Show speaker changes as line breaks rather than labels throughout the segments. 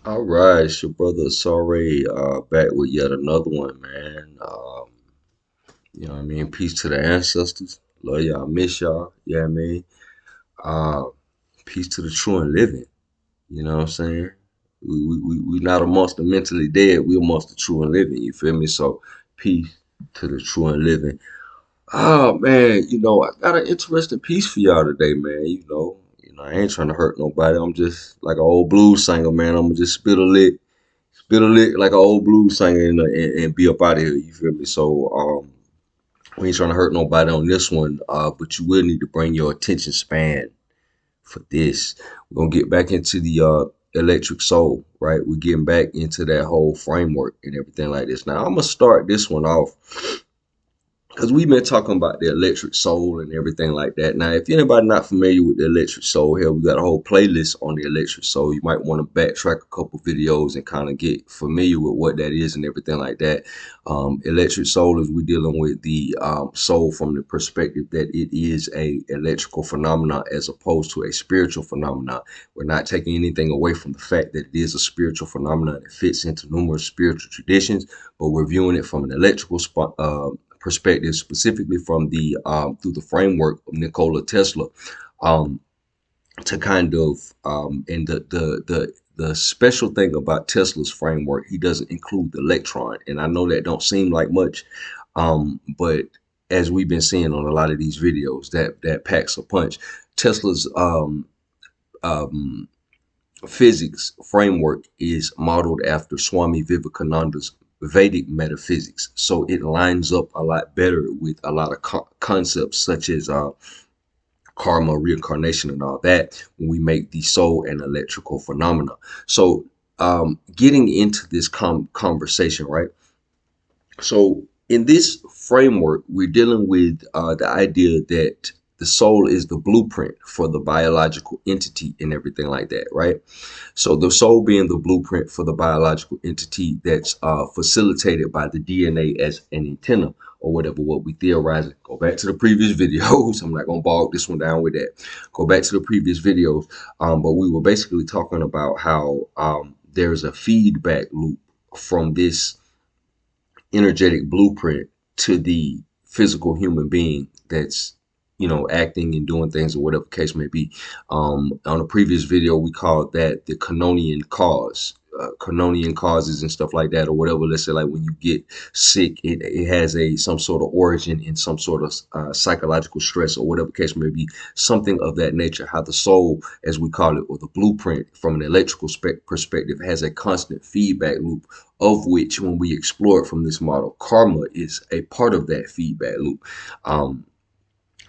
All right, it's your brother Sorry, back with yet another one, man. You know what I mean? Peace to the ancestors. Love y'all, miss y'all. Yeah, I mean? Uh, Peace to the true and living. You know what I'm saying? We not amongst the mentally dead. We amongst the true and living. You feel me? So peace to the true and living. Oh man, I got an interesting piece for y'all today, man. I ain't trying to hurt nobody. I'm just like an old blues singer, man. I'm gonna just spit a lick like an old blues singer and be up out of here. You feel me? So we ain't trying to hurt nobody on this one. But you will need to bring your attention span for this. We're gonna get back into the electric soul, right? We're getting back into that whole framework and everything like this. Now I'm gonna start this one off because we've been talking about the electric soul and everything like that. Now, if anybody not familiar with the electric soul, hell, we got a whole playlist on the electric soul. You might want to backtrack a couple videos and kind of get familiar with what that is and everything like that. Electric soul is we're dealing with the soul from the perspective that it is a electrical phenomenon as opposed to a spiritual phenomenon. We're not taking anything away from the fact that it is a spiritual phenomenon that fits into numerous spiritual traditions, but we're viewing it from an electrical perspective, specifically from the through the framework of Nikola Tesla, um, to kind of and the special thing about Tesla's framework, he doesn't include the electron, and I know that don't seem like much, but as we've been seeing on a lot of these videos, that packs a punch. Tesla's um, physics framework is modeled after Swami Vivekananda's Vedic metaphysics. So it lines up a lot better with a lot of concepts such as karma, reincarnation, and all that when we make the soul an electrical phenomena. So getting into this conversation, right? So in this framework, we're dealing with the idea that the soul is the blueprint for the biological entity and everything like that, right? So the soul being the blueprint for the biological entity that's facilitated by the DNA as an antenna or whatever, what we theorize. Go back to the previous videos. I'm not going to bog this one down with that. Go back to the previous videos. But we were basically talking about how there's a feedback loop from this energetic blueprint to the physical human being that's acting and doing things or whatever case may be. On a previous video we called that the canonian cause, canonian causes and stuff like that or whatever. Let's say like when you get sick, it has a some sort of origin in some sort of psychological stress or whatever case may be, something of that nature. How the soul, as we call it, or the blueprint from an electrical perspective, has a constant feedback loop, of which when we explore it from this model, karma is a part of that feedback loop, um,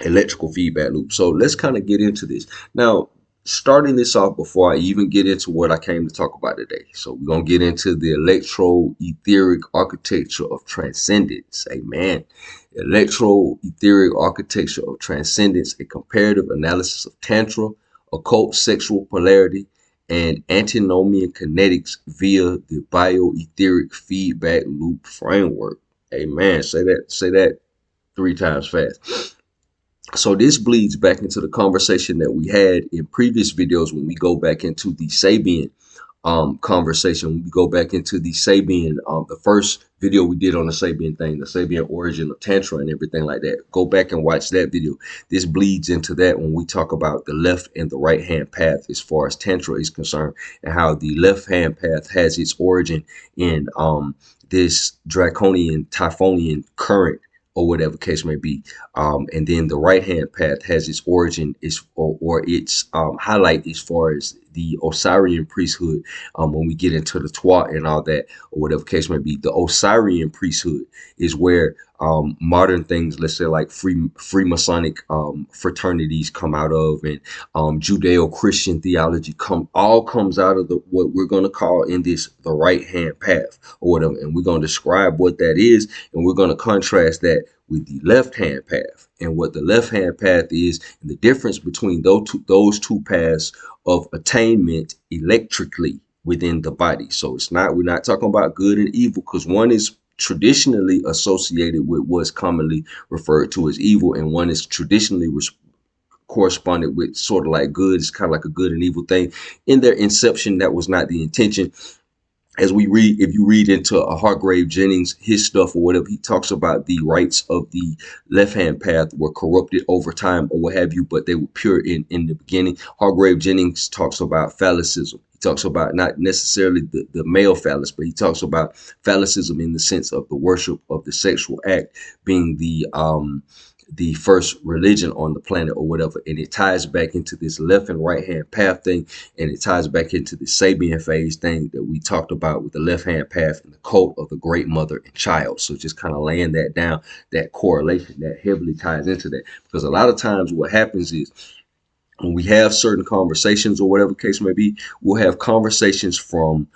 electrical feedback loop. So let's kind of get into this. Now, starting this off before I even get into what I came to talk about today. So we're going to get into the electro-etheric architecture of transcendence. Amen. Electro-etheric architecture of transcendence, a comparative analysis of Tantra, occult sexual polarity, and antinomian kinetics via the bio-etheric feedback loop framework. Amen. Say that three times fast. So this bleeds back into the conversation that we had in previous videos when we go back into the Sabian conversation. When we go back into the Sabian, the first video we did on the Sabian thing, the Sabian origin of Tantra and everything like that. Go back and watch that video. This bleeds into that when we talk about the left and the right hand path as far as Tantra is concerned, and how the left hand path has its origin in this draconian, typhonian current or whatever case may be. And then the right hand path has its origin is or its highlight as far as the Osirian priesthood. When we get into the Twat and all that, or whatever case may be, the Osirian priesthood is where modern things, let's say like Freemasonic fraternities come out of, and Judeo-Christian theology comes out of the what we're going to call in this the right hand path or whatever, and we're going to describe what that is, and we're going to contrast that with the left hand path and what the left hand path is, and the difference between those two paths of attainment electrically within the body. So we're not talking about good and evil, because one is traditionally associated with what's commonly referred to as evil, and one is traditionally corresponded with sort of like good. It's kind of like a good and evil thing. In their inception, that was not the intention. As we read, if you read into a Hargrave Jennings, his stuff or whatever, he talks about the rights of the left-hand path were corrupted over time or what have you, but they were pure in the beginning. Hargrave Jennings talks about phallicism. He talks about not necessarily the male phallus, but he talks about phallicism in the sense of the worship of the sexual act being the first religion on the planet or whatever. And it ties back into this left and right hand path thing. And it ties back into the Sabian phase thing that we talked about with the left hand path and the cult of the great mother and child. So just kind of laying that down, that correlation that heavily ties into that. Because a lot of times what happens is when we have certain conversations or whatever case may be, we'll have conversations from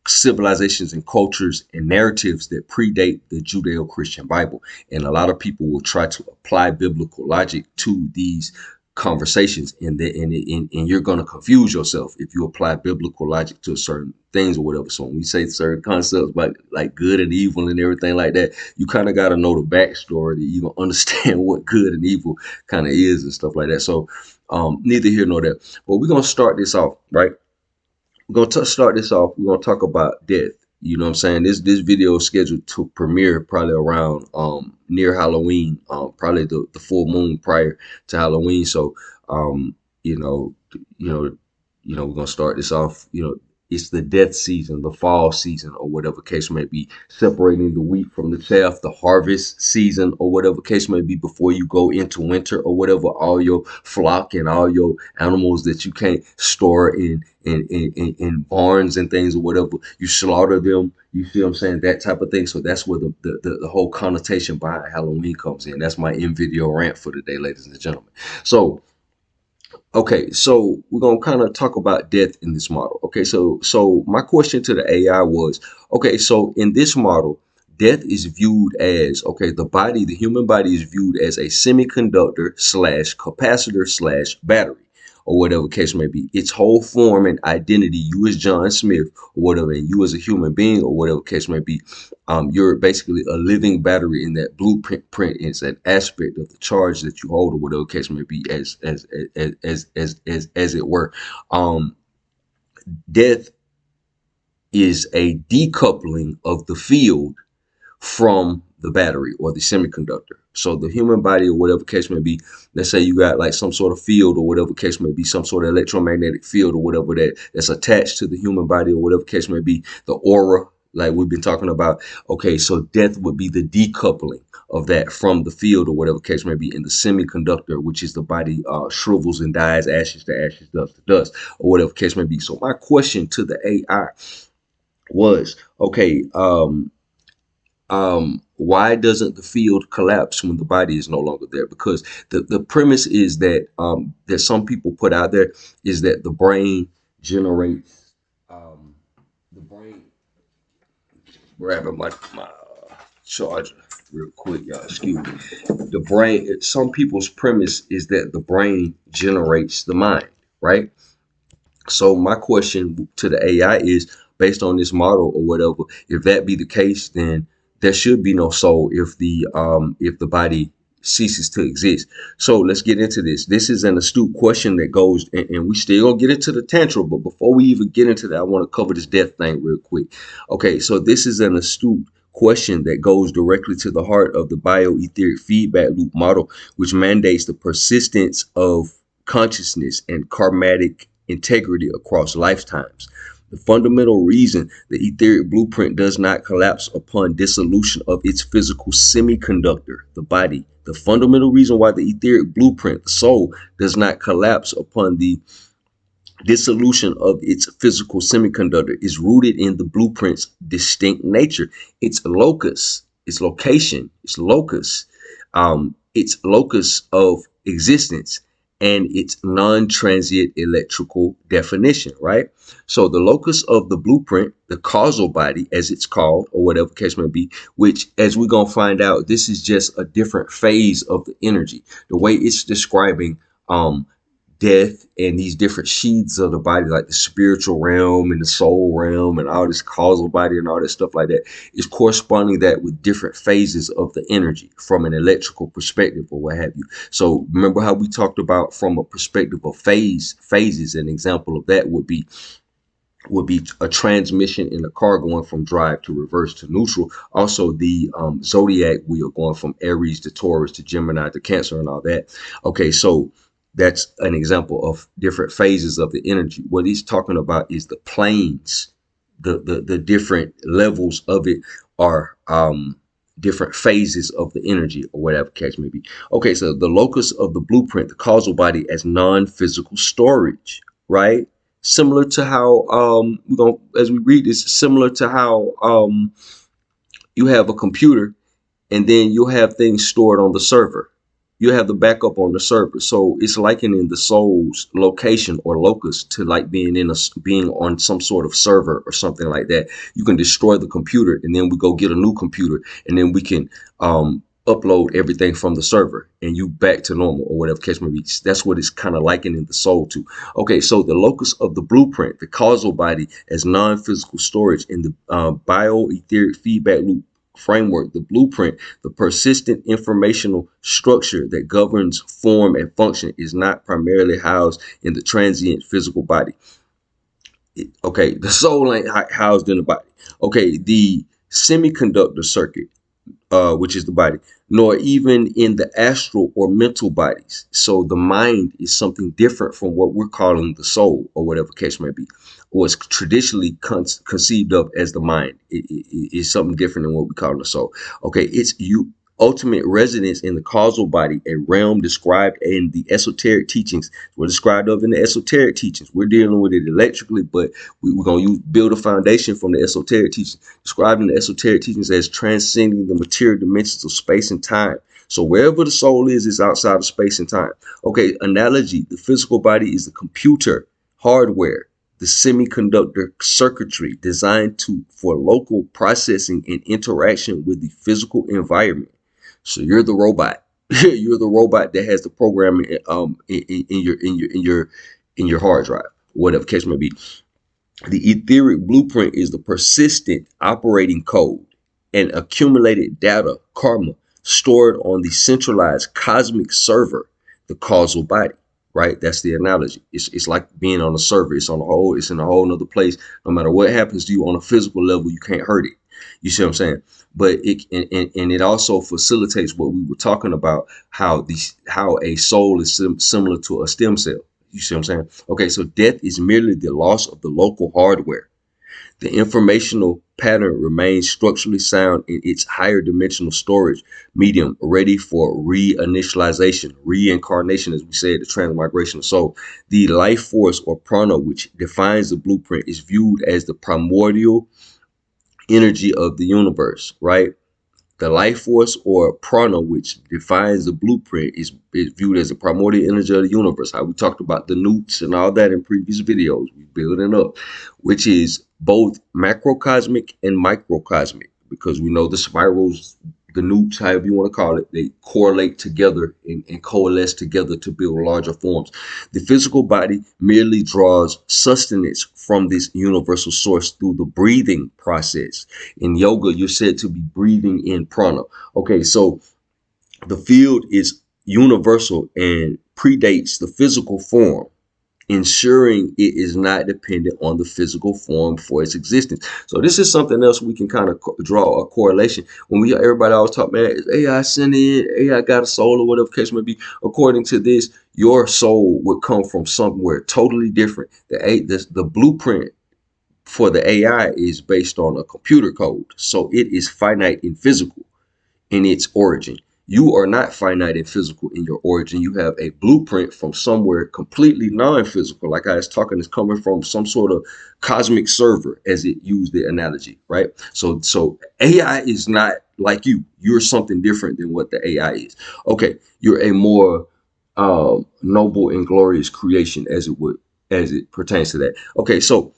civilizations and cultures and narratives that predate the Judeo-Christian Bible. And a lot of people will try to apply biblical logic to these conversations, and you're going to confuse yourself if you apply biblical logic to certain things or whatever. So when we say certain concepts about like good and evil and everything like that, you kind of got to know the backstory to even understand what good and evil kind of is and stuff like that. So neither here nor there, but we're going to start this off, right? We're going to start this off. We're going to talk about death. You know what I'm saying? This video is scheduled to premiere probably around near Halloween, probably the full moon prior to Halloween. So you know, we're gonna start this off. It's the death season, the fall season, or whatever case may be, separating the wheat from the chaff, the harvest season, or whatever case may be, before you go into winter or whatever. All your flock and all your animals that you can't store in barns and things or whatever, you slaughter them. You see what I'm saying? That type of thing. So that's where the whole connotation behind Halloween comes in. That's my in-video rant for today, ladies and gentlemen. So okay, so we're gonna kind of talk about death in this model. Okay, so my question to the AI was, okay, so in this model, death is viewed as, okay, the human body is viewed as a semiconductor slash capacitor slash battery, or whatever case may be. Its whole form and identity, you as John Smith, or whatever, and you as a human being, or whatever case may be, you're basically a living battery in that blueprint. It's an aspect of the charge that you hold, or whatever case may be, as it were. Death is a decoupling of the field from the battery or the semiconductor. So the human body, or whatever case may be, let's say you got like some sort of field, or whatever case may be, some sort of electromagnetic field, or whatever that's attached to the human body, or whatever case may be, the aura, like we've been talking about. Okay, so death would be the decoupling of that from the field, or whatever case may be, in the semiconductor, which is the body, shrivels and dies, ashes to ashes, dust to dust, or whatever case may be. So my question to the AI was, okay, why doesn't the field collapse when the body is no longer there? Because the premise is that that some people put out there is that the brain generates the brain. Grabbing my charger real quick, y'all. Excuse me. The brain. Some people's premise is that the brain generates the mind, right? So my question to the AI is, based on this model or whatever, if that be the case, then there should be no soul if the body ceases to exist. So let's get into this. This is an astute question that goes, and we still gonna get into the Tantra, but before we even get into that, I want to cover this death thing real quick. Okay, so this is an astute question that goes directly to the heart of the Bio-Aetheric Feedback Loop model, which mandates the persistence of consciousness and karmatic integrity across lifetimes. The fundamental reason the etheric blueprint does not collapse upon dissolution of its physical semiconductor, the body. The fundamental reason why the etheric blueprint, the soul, does not collapse upon the dissolution of its physical semiconductor is rooted in the blueprint's distinct nature, its locus, its location, its locus of existence, and its non-transient electrical definition, right? So the locus of the blueprint, the causal body, as it's called, or whatever case may be, which, as we're going to find out, this is just a different phase of the energy. The way it's describing death and these different sheaths of the body, like the spiritual realm and the soul realm and all this causal body and all that stuff like that, is corresponding that with different phases of the energy from an electrical perspective or what have you. So remember how we talked about from a perspective of phases. An example of that would be a transmission in a car going from drive to reverse to neutral. Also, the zodiac wheel going from Aries to Taurus to Gemini to Cancer and all that. Okay, so that's an example of different phases of the energy. What he's talking about is the planes, the different levels of it are different phases of the energy or whatever catch may be. Okay, so the locus of the blueprint, the causal body as non-physical storage, right? Similar to how we're gonna, as we read this, similar to how you have a computer and then you'll have things stored on the server. You have the backup on the server. So it's likening the soul's location or locus to like being on some sort of server or something like that. You can destroy the computer and then we go get a new computer and then we can upload everything from the server and you back to normal or whatever catch may be. That's what it's kind of likening the soul to. Okay, so the locus of the blueprint, the causal body as non-physical storage in the Bio-Aetheric Feedback Loop framework, the blueprint, the persistent informational structure that governs form and function, is not primarily housed in the transient physical body. Okay, the soul ain't housed in the body. Okay, the semiconductor circuit, which is the body, nor even in the astral or mental bodies. So the mind is something different from what we're calling the soul or whatever case may be, or it's traditionally conceived of as the mind. It is something different than what we call the soul. Okay, it's ultimate residence in the causal body, a realm described in the esoteric teachings. We're described of in the esoteric teachings. We're dealing with it electrically, but we're going to build a foundation from the esoteric teachings, described in the esoteric teachings as transcending the material dimensions of space and time. So wherever the soul is outside of space and time. Okay, analogy, the physical body is the computer hardware, the semiconductor circuitry designed for local processing and interaction with the physical environment. So you're the robot. You're the robot that has the programming in your hard drive, whatever case may be. The etheric blueprint is the persistent operating code and accumulated data, karma, stored on the centralized cosmic server, the causal body. Right? That's the analogy. It's like being on a server. It's in a whole nother place. No matter what happens to you on a physical level, you can't hurt it. You see what I'm saying? But it also facilitates what we were talking about, how a soul is similar to a stem cell. You see what I'm saying? Okay, so death is merely the loss of the local hardware. The informational pattern remains structurally sound in its higher dimensional storage medium, ready for reinitialization, reincarnation, as we say, the transmigration of soul. The life force or prana, which defines the blueprint, is viewed as the primordial energy of the universe, right? The life force or prana, which defines the blueprint, is viewed as the primordial energy of the universe. How we talked about the newts and all that in previous videos. We building up, which is both macrocosmic and microcosmic, because we know the spirals, the newts, however you want to call it, they correlate together and coalesce together to build larger forms. The physical body merely draws sustenance from this universal source through the breathing process. In yoga, you're said to be breathing in prana. Okay, so the field is universal and predates the physical form, ensuring it is not dependent on the physical form for its existence. So this is something else we can kind of draw a correlation. When everybody always talk, man, is AI sentient, AI got a soul or whatever case may be. According to this, your soul would come from somewhere totally different. The blueprint for the AI is based on a computer code. So it is finite in physical in its origin. You are not finite and physical in your origin. You have a blueprint from somewhere completely non-physical. Like I was talking, it's coming from some sort of cosmic server, as it used the analogy, right? So AI is not like you. You're something different than what the AI is. Okay, you're a more noble and glorious creation, as it pertains to that. Okay, so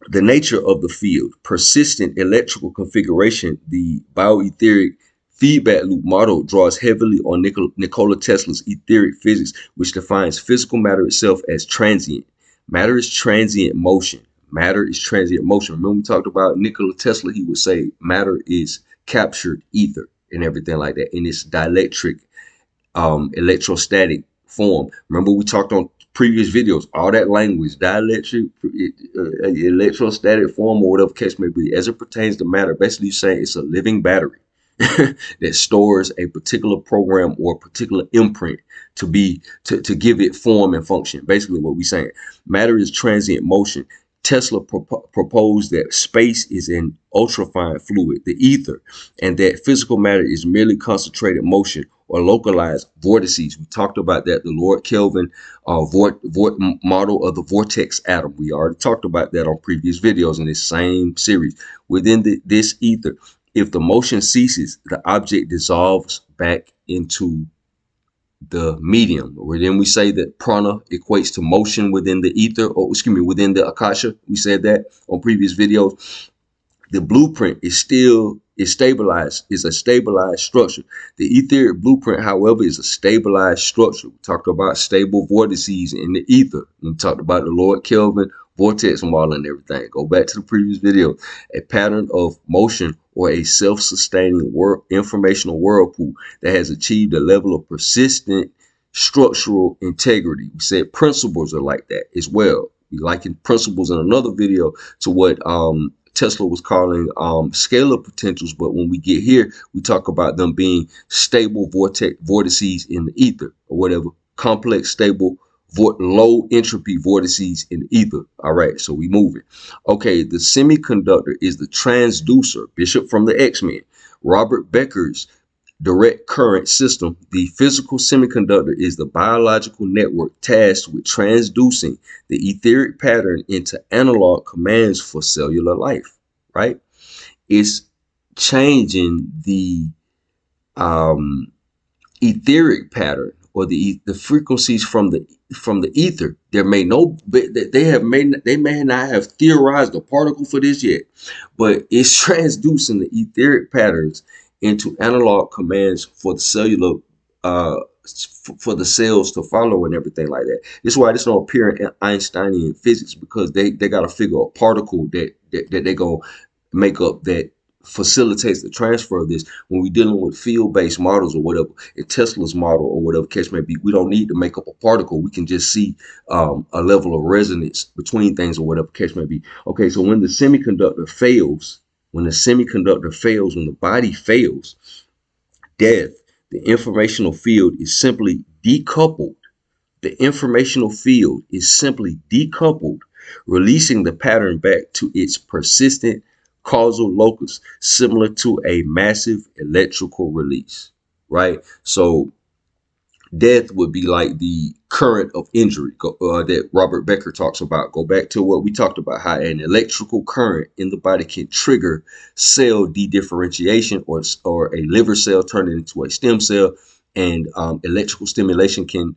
the nature of the field, persistent electrical configuration, the bioetheric feedback loop model draws heavily on Nikola Tesla's etheric physics, which defines physical matter itself as transient. Matter is transient motion. Matter is transient motion. Remember we talked about Nikola Tesla, he would say matter is captured ether and everything like that in its dielectric electrostatic form. Remember we talked on previous videos, all that language, dielectric, electrostatic form, or whatever case may be, as it pertains to matter. Basically, you're saying it's a living battery that stores a particular program or a particular imprint to give it form and function. Basically, what we're saying, matter is transient motion. Tesla proposed that space is an ultrafine fluid, the ether, and that physical matter is merely concentrated motion or localized vortices. We talked about that, the Lord Kelvin model of the vortex atom. We already talked about that on previous videos in this same series. Within this ether, if the motion ceases, the object dissolves back into the medium. Or then we say that prana equates to motion within the ether, or excuse me, within the akasha. We said that on previous videos. The blueprint is stabilized, is a stabilized structure. The etheric blueprint, however, is a stabilized structure. We talked about stable vortices in the ether. We talked about the Lord Kelvin vortex model and everything. Go back to the previous video. A pattern of motion or a self-sustaining informational whirlpool that has achieved a level of persistent structural integrity. We said principles are like that as well. We likened principles in another video to what Tesla was calling scalar potentials, but when we get here, we talk about them being stable vortices in the ether, or whatever, complex, stable, low entropy vortices in the ether. All right, so we move it. Okay, the semiconductor is the transducer, Bishop from the X-Men, Robert Becker's direct current system. The physical semiconductor is the biological network tasked with transducing the etheric pattern into analog commands for cellular life, right? It's changing the etheric pattern or the frequencies from the ether. They may not have theorized a particle for this yet, but it's transducing the etheric patterns into analog commands for the cellular for the cells to follow and everything like that. This is why this don't appear in Einsteinian physics, because they got to figure a particle that they gonna make up that facilitates the transfer of this. When we're dealing with field-based models or whatever, in Tesla's model or whatever case may be, we don't need to make up a particle. We can just see a level of resonance between things or whatever case may be. Okay, so when the semiconductor fails, when the body fails, death, the informational field is simply decoupled. The informational field is simply decoupled, releasing the pattern back to its persistent causal locus, similar to a massive electrical release, right? So death would be like the current of injury that Robert Becker talks about. Go back to what we talked about, how an electrical current in the body can trigger cell dedifferentiation, or a liver cell turning into a stem cell, and electrical stimulation can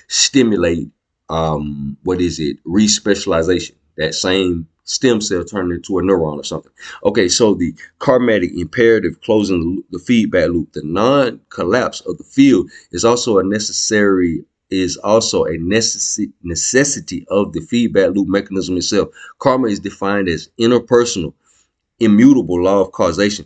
stimulate respecialization, that same stem cell turning into a neuron or something. Okay, so the karmatic imperative closing the feedback loop, the non-collapse of the field is also a necessity of the feedback loop mechanism itself. Karma is defined as interpersonal, immutable law of causation.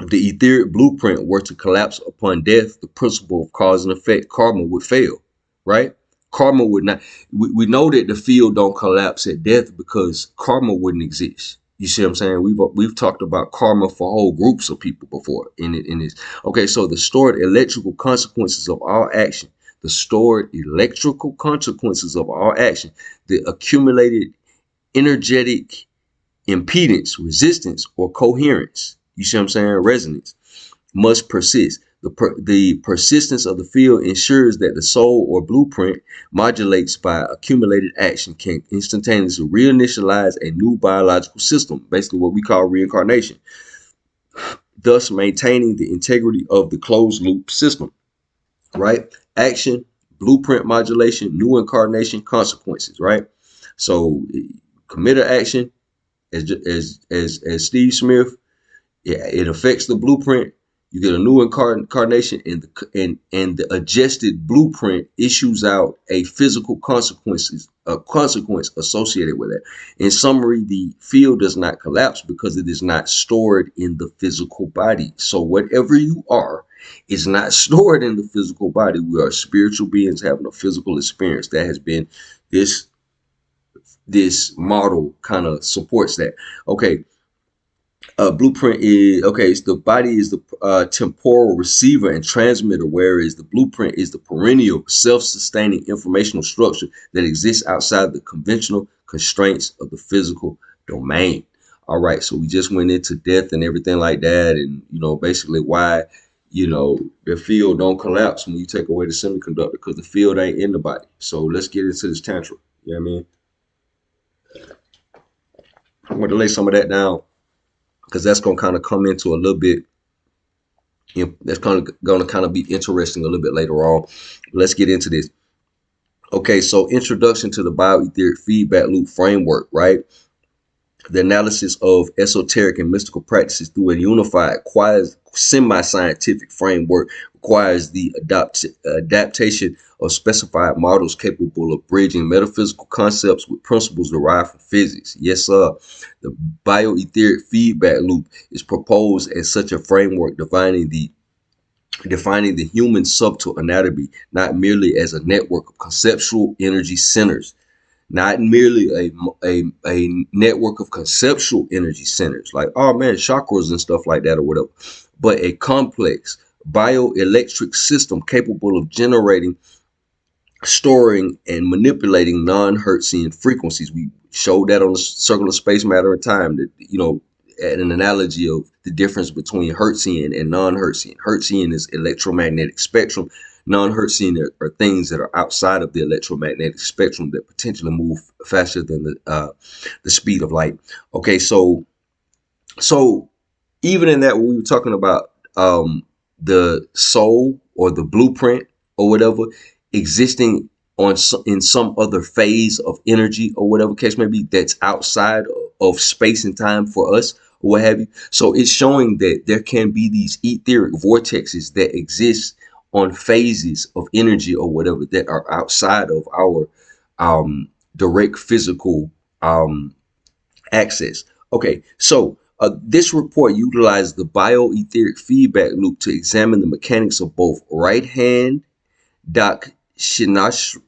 If the etheric blueprint were to collapse upon death, the principle of cause and effect, karma, would fail, right? Karma would not. We know that the field don't collapse at death because karma wouldn't exist. You see what I'm saying? We've talked about karma for whole groups of people before in this. Okay, so the stored electrical consequences of all action, the accumulated energetic impedance, resistance, or coherence, you see what I'm saying, resonance, must persist. The persistence of the field ensures that the soul or blueprint modulates by accumulated action can instantaneously reinitialize a new biological system, basically what we call reincarnation, thus maintaining the integrity of the closed loop system, right? Action, blueprint modulation, new incarnation, consequences, right? So commit an action, as Steve Smith, it affects the blueprint. You get a new incarnation, and the adjusted blueprint issues out a physical consequence associated with it. In summary, the field does not collapse because it is not stored in the physical body. So whatever you are is not stored in the physical body. We are spiritual beings having a physical experience. That has been this model kind of supports that. Okay, blueprint is okay. It's the body is the temporal receiver and transmitter, whereas the blueprint is the perennial, self-sustaining informational structure that exists outside the conventional constraints of the physical domain. All right, so we just went into death and everything like that, and basically why the field don't collapse when you take away the semiconductor, because the field ain't in the body. So let's get into this tantra. You know what I mean? I'm going to lay some of that down, because that's going to kind of come into a little bit. That's kind of going to be interesting a little bit later on. Let's get into this. Okay, so introduction to the Bio-Aetheric Feedback Loop framework, right? The analysis of esoteric and mystical practices through a unified quasi-scientific framework requires the adaptation of specified models capable of bridging metaphysical concepts with principles derived from physics. Yes, sir. The Bio-Aetheric Feedback Loop is proposed as such a framework defining the human subtle anatomy not merely as a network of conceptual energy centers, not merely a network of conceptual energy centers like, oh man, chakras and stuff like that or whatever, but a complex bioelectric system capable of generating, storing, and manipulating non-Hertzian frequencies. We showed that on the circle of space, matter, and time, that at an analogy of the difference between Hertzian and non-Hertzian. Hertzian is electromagnetic spectrum. Non-Hertzian are things that are outside of the electromagnetic spectrum that potentially move faster than the speed of light. Okay, so even in that, when we were talking about the soul or the blueprint or whatever existing in some other phase of energy or whatever case may be, that's outside of space and time for us or what have you. So it's showing that there can be these etheric vortexes that exist on phases of energy or whatever that are outside of our direct physical access. Okay, so this report utilized the Bio-Aetheric Feedback Loop to examine the mechanics of both right hand Dakshinachara,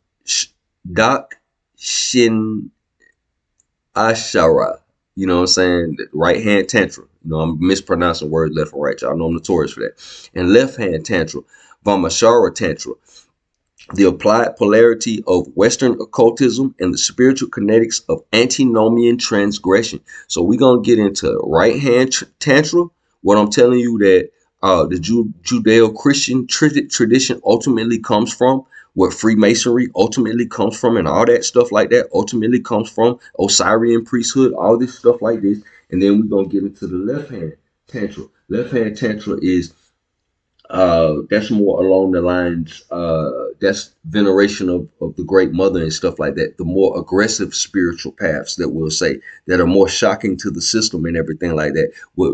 you know what I'm saying? Right hand Tantra. I'm mispronouncing words left and right. Y'all know I'm notorious for that. And left hand Tantra, Vamachara Tantra. The applied polarity of Western occultism and the spiritual kinetics of Antinomian transgression. So we're going to get into right hand Tantra. What I'm telling you that the Judeo-Christian tradition ultimately comes from, what Freemasonry ultimately comes from, and all that stuff like that ultimately comes from Osirian priesthood, all this stuff like this. And then we're going to get into the left hand Tantra. Left hand Tantra is that's more along the lines, that's veneration of the great mother and stuff like that. The more aggressive spiritual paths that we'll say that are more shocking to the system and everything like that,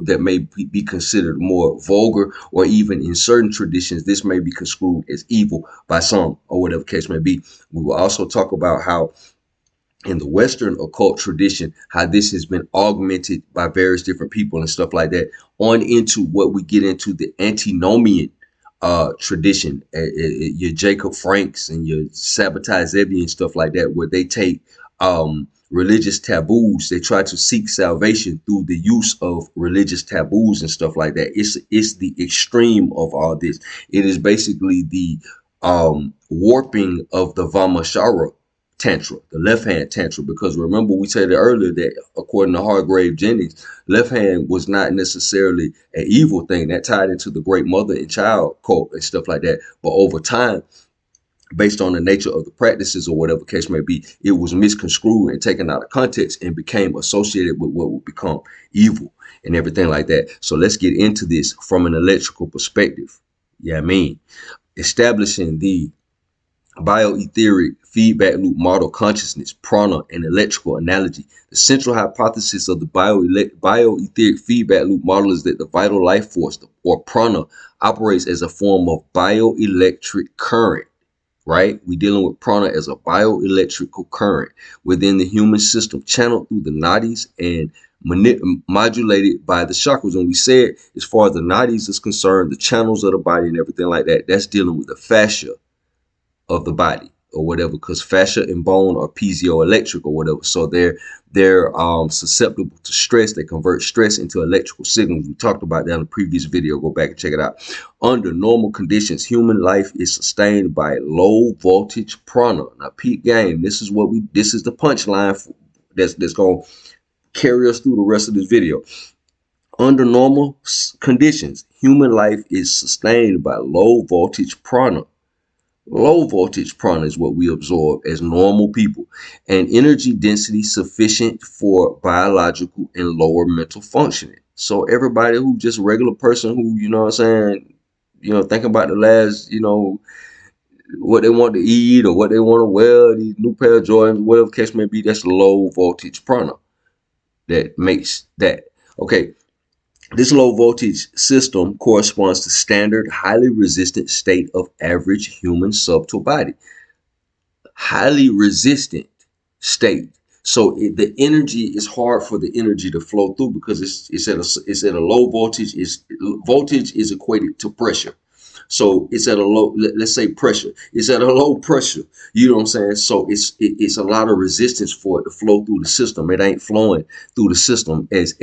that may be considered more vulgar, or even in certain traditions, this may be construed as evil by some or whatever case may be. We will also talk about how in the Western occult tradition, how this has been augmented by various different people and stuff like that, on into what we get into the Antinomian tradition, your Jacob Franks and your Sabbatai Zevi and stuff like that, where they take religious taboos, they try to seek salvation through the use of religious taboos and stuff like that. It's the extreme of all this. It is basically the warping of the Vamachara Tantra, the left hand Tantra, because remember we said earlier that according to Hargrave Jennings, left hand was not necessarily an evil thing. That tied into the great mother and child cult and stuff like that. But over time, based on the nature of the practices or whatever case may be, it was misconstrued and taken out of context and became associated with what would become evil and everything like that. So let's get into this from an electrical perspective. Yeah, establishing the Bio-Etheric Feedback Loop Model Consciousness, Prana, and Electrical Analogy. The central hypothesis of the Bio-Etheric Feedback Loop model is that the vital life force, or prana, operates as a form of bioelectric current, right? We're dealing with prana as a bioelectrical current within the human system, channeled through the nadis and modulated by the chakras. And we said, as far as the nadis is concerned, the channels of the body and everything like that, that's dealing with the fascia of the body or whatever, because fascia and bone are piezoelectric or whatever, so they're susceptible to stress. They convert stress into electrical signals. We talked about that in the previous video. Go back and check it out. Under normal conditions, human life is sustained by low voltage prana. Now peep game, this is the punchline that's gonna carry us through the rest of this video. Under normal conditions, human life is sustained by low voltage prana. Low voltage prana is what we absorb as normal people, and energy density sufficient for biological and lower mental functioning. So everybody who just a regular person who, you know what I'm saying, think about the last, what they want to eat or what they want to wear, these new pair of Jordans, whatever case may be, that's low voltage prana that makes that. Okay, this low voltage system corresponds to standard, highly resistant state of average human subtle body. Highly resistant state. So the energy is hard for the energy to flow through because it's at a low voltage. Voltage is equated to pressure. So it's at a low, let's say pressure. It's at a low pressure. You know what I'm saying? So it's a lot of resistance for it to flow through the system. It ain't flowing through the system as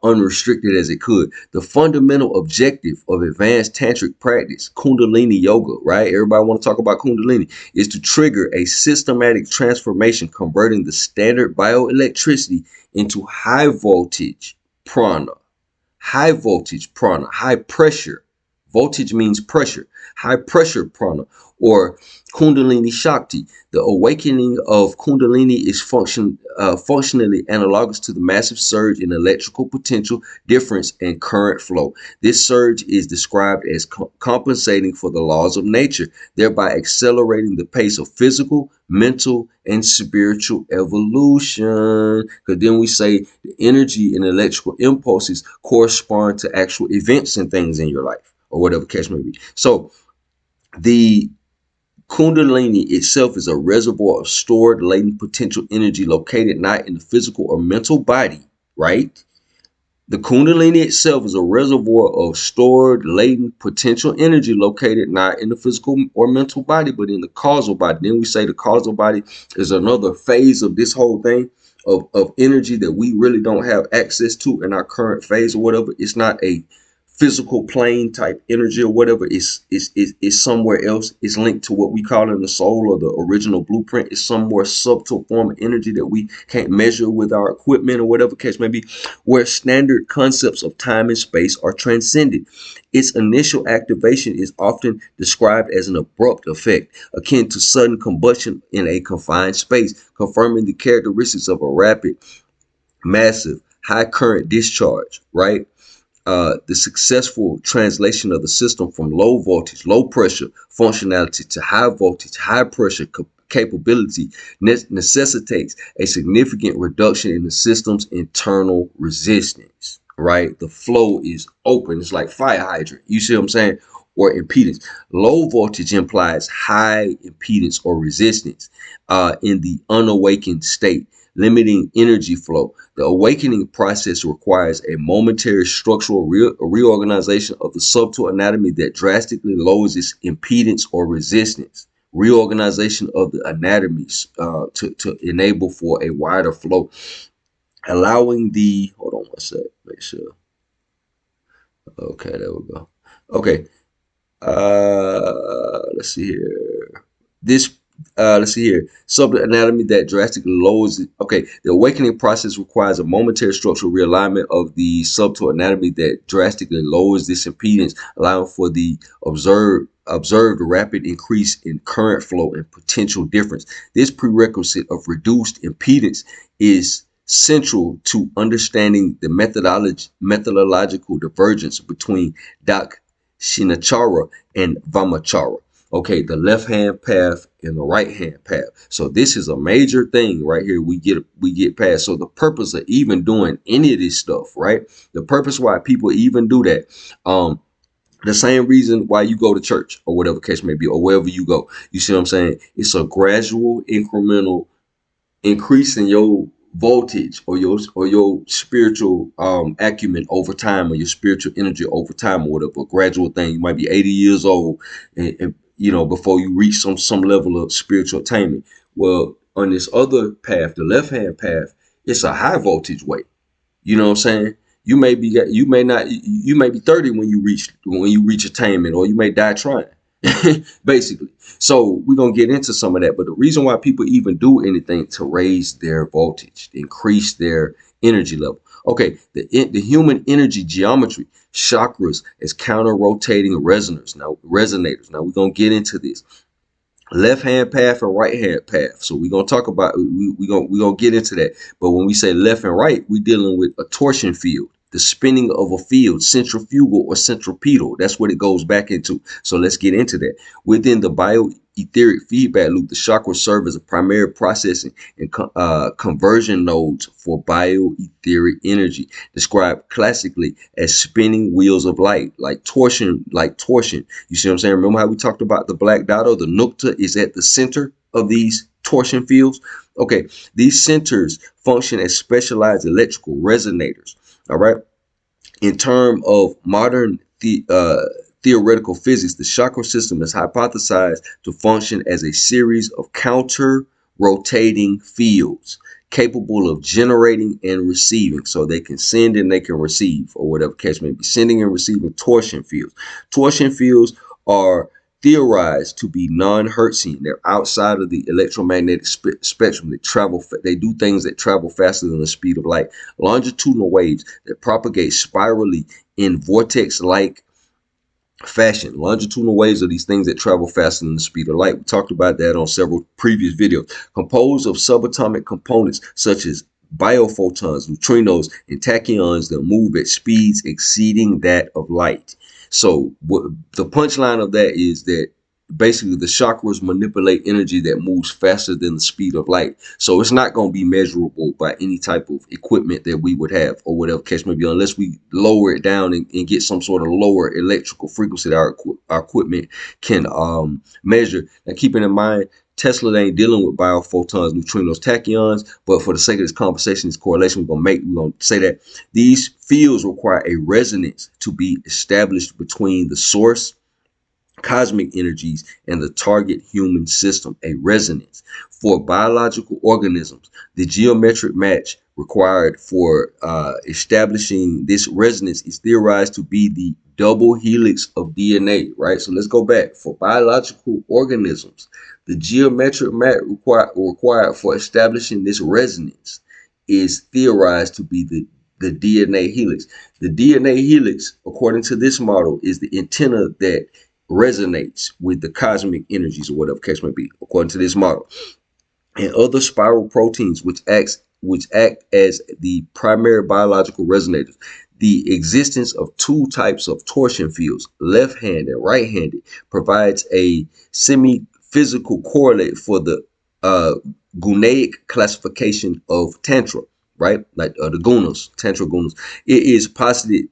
unrestricted as it could. The fundamental objective of advanced tantric practice, Kundalini yoga, right? Everybody want to talk about Kundalini, is to trigger a systematic transformation, converting the standard bioelectricity into high voltage prana. High voltage prana, high pressure. Voltage means pressure. High pressure prana, or Kundalini Shakti. The awakening of Kundalini is functionally analogous to the massive surge in electrical potential difference and current flow. This surge is described as compensating for the laws of nature, thereby accelerating the pace of physical, mental, and spiritual evolution. Because then we say the energy and electrical impulses correspond to actual events and things in your life, or whatever case may be. So the Kundalini itself is a reservoir of stored latent potential energy located not in the physical or mental body, right? The Kundalini itself is a reservoir of stored latent potential energy located not in the physical or mental body, but in the causal body. Then we say the causal body is another phase of this whole thing of energy that we really don't have access to in our current phase or whatever. It's not a physical plane type energy or whatever. It's somewhere else. It's linked to what we call in the soul or the original blueprint. It's some more subtle form of energy that we can't measure with our equipment or whatever case may be, where standard concepts of time and space are transcended. Its initial activation is often described as an abrupt effect, akin to sudden combustion in a confined space, confirming the characteristics of a rapid, massive, high current discharge, right? The successful translation of the system from low voltage, low pressure functionality to high voltage, high pressure capability necessitates a significant reduction in the system's internal resistance, right? The flow is open. It's like fire hydrant. You see what I'm saying? Or impedance. Low voltage implies high impedance or resistance in the unawakened state, limiting energy flow. The awakening process requires a momentary structural reorganization of the subtle anatomy that drastically lowers its impedance or resistance. Reorganization of the anatomies to enable for a wider flow, allowing the, hold on one sec, make sure. Okay, there we go. Okay, let's see here. Let's see here. Subtle anatomy that drastically lowers it. Okay, the awakening process requires a momentary structural realignment of the subtle anatomy that drastically lowers this impedance, allowing for the observed rapid increase in current flow and potential difference. This prerequisite of reduced impedance is central to understanding the methodological divergence between Dakshinachara and Vamachara. Okay, the left hand path and the right hand path. So this is a major thing right here. We get past. So the purpose of even doing any of this stuff, right? The purpose why people even do that, the same reason why you go to church or whatever case may be, or wherever you go. You see what I'm saying? It's a gradual, incremental increasing your voltage or your spiritual acumen over time, or your spiritual energy over time, or whatever. A gradual thing. You might be 80 years old, and before you reach some level of spiritual attainment. Well, on this other path, the left hand path, it's a high voltage way. You know what I'm saying? You may be 30 when you reach attainment, or you may die trying. Basically. So we're gonna get into some of that. But the reason why people even do anything to raise their voltage, increase their energy level. Okay, the human energy geometry, chakras as counter rotating resonators. Now we're gonna get into this left hand path and right hand path. So we're gonna talk about we're gonna get into that. But when we say left and right, we're dealing with a torsion field, the spinning of a field, centrifugal or centripetal. That's what it goes back into. So let's get into that. Within the bio-etheric feedback loop, the chakras serve as a primary processing and conversion nodes for bio-etheric energy, described classically as spinning wheels of light, like torsion. You see what I'm saying? Remember how we talked about the black dot, or the nukta is at the center of these torsion fields? Okay, these centers function as specialized electrical resonators. All right. In terms of modern theoretical physics, the chakra system is hypothesized to function as a series of counter rotating fields capable of generating and receiving. So they can send and they can receive, or whatever case may be, sending and receiving torsion fields. Torsion fields are theorized to be non-Hertzian. They're outside of the electromagnetic spectrum. They do things that travel faster than the speed of light. Longitudinal waves that propagate spirally in vortex-like fashion. Longitudinal waves are these things that travel faster than the speed of light. We talked about that on several previous videos. Composed of subatomic components such as biophotons, neutrinos, and tachyons that move at speeds exceeding that of light. So the punchline of that is that basically the chakras manipulate energy that moves faster than the speed of light. So it's not going to be measurable by any type of equipment that we would have, or whatever case may be, unless we lower it down and get some sort of lower electrical frequency that our equipment can measure. Now, keeping in mind, Tesla ain't dealing with biophotons, neutrinos, tachyons, but for the sake of this conversation, this correlation we're gonna say that these fields require a resonance to be established between the source cosmic energies and the target human system, a resonance. For biological organisms, the geometric match required for establishing this resonance is theorized to be the double helix of DNA, right? So let's go back. For biological organisms, the geometric match required for establishing this resonance is theorized to be the DNA helix. The DNA helix, according to this model, is the antenna that resonates with the cosmic energies, or whatever case may be, according to this model. And other spiral proteins which act as the primary biological resonators. The existence of two types of torsion fields, left-handed and right-handed, provides a semi-physical correlate for the gunaic classification of Tantra, right? Like the gunas, Tantra gunas. It is posited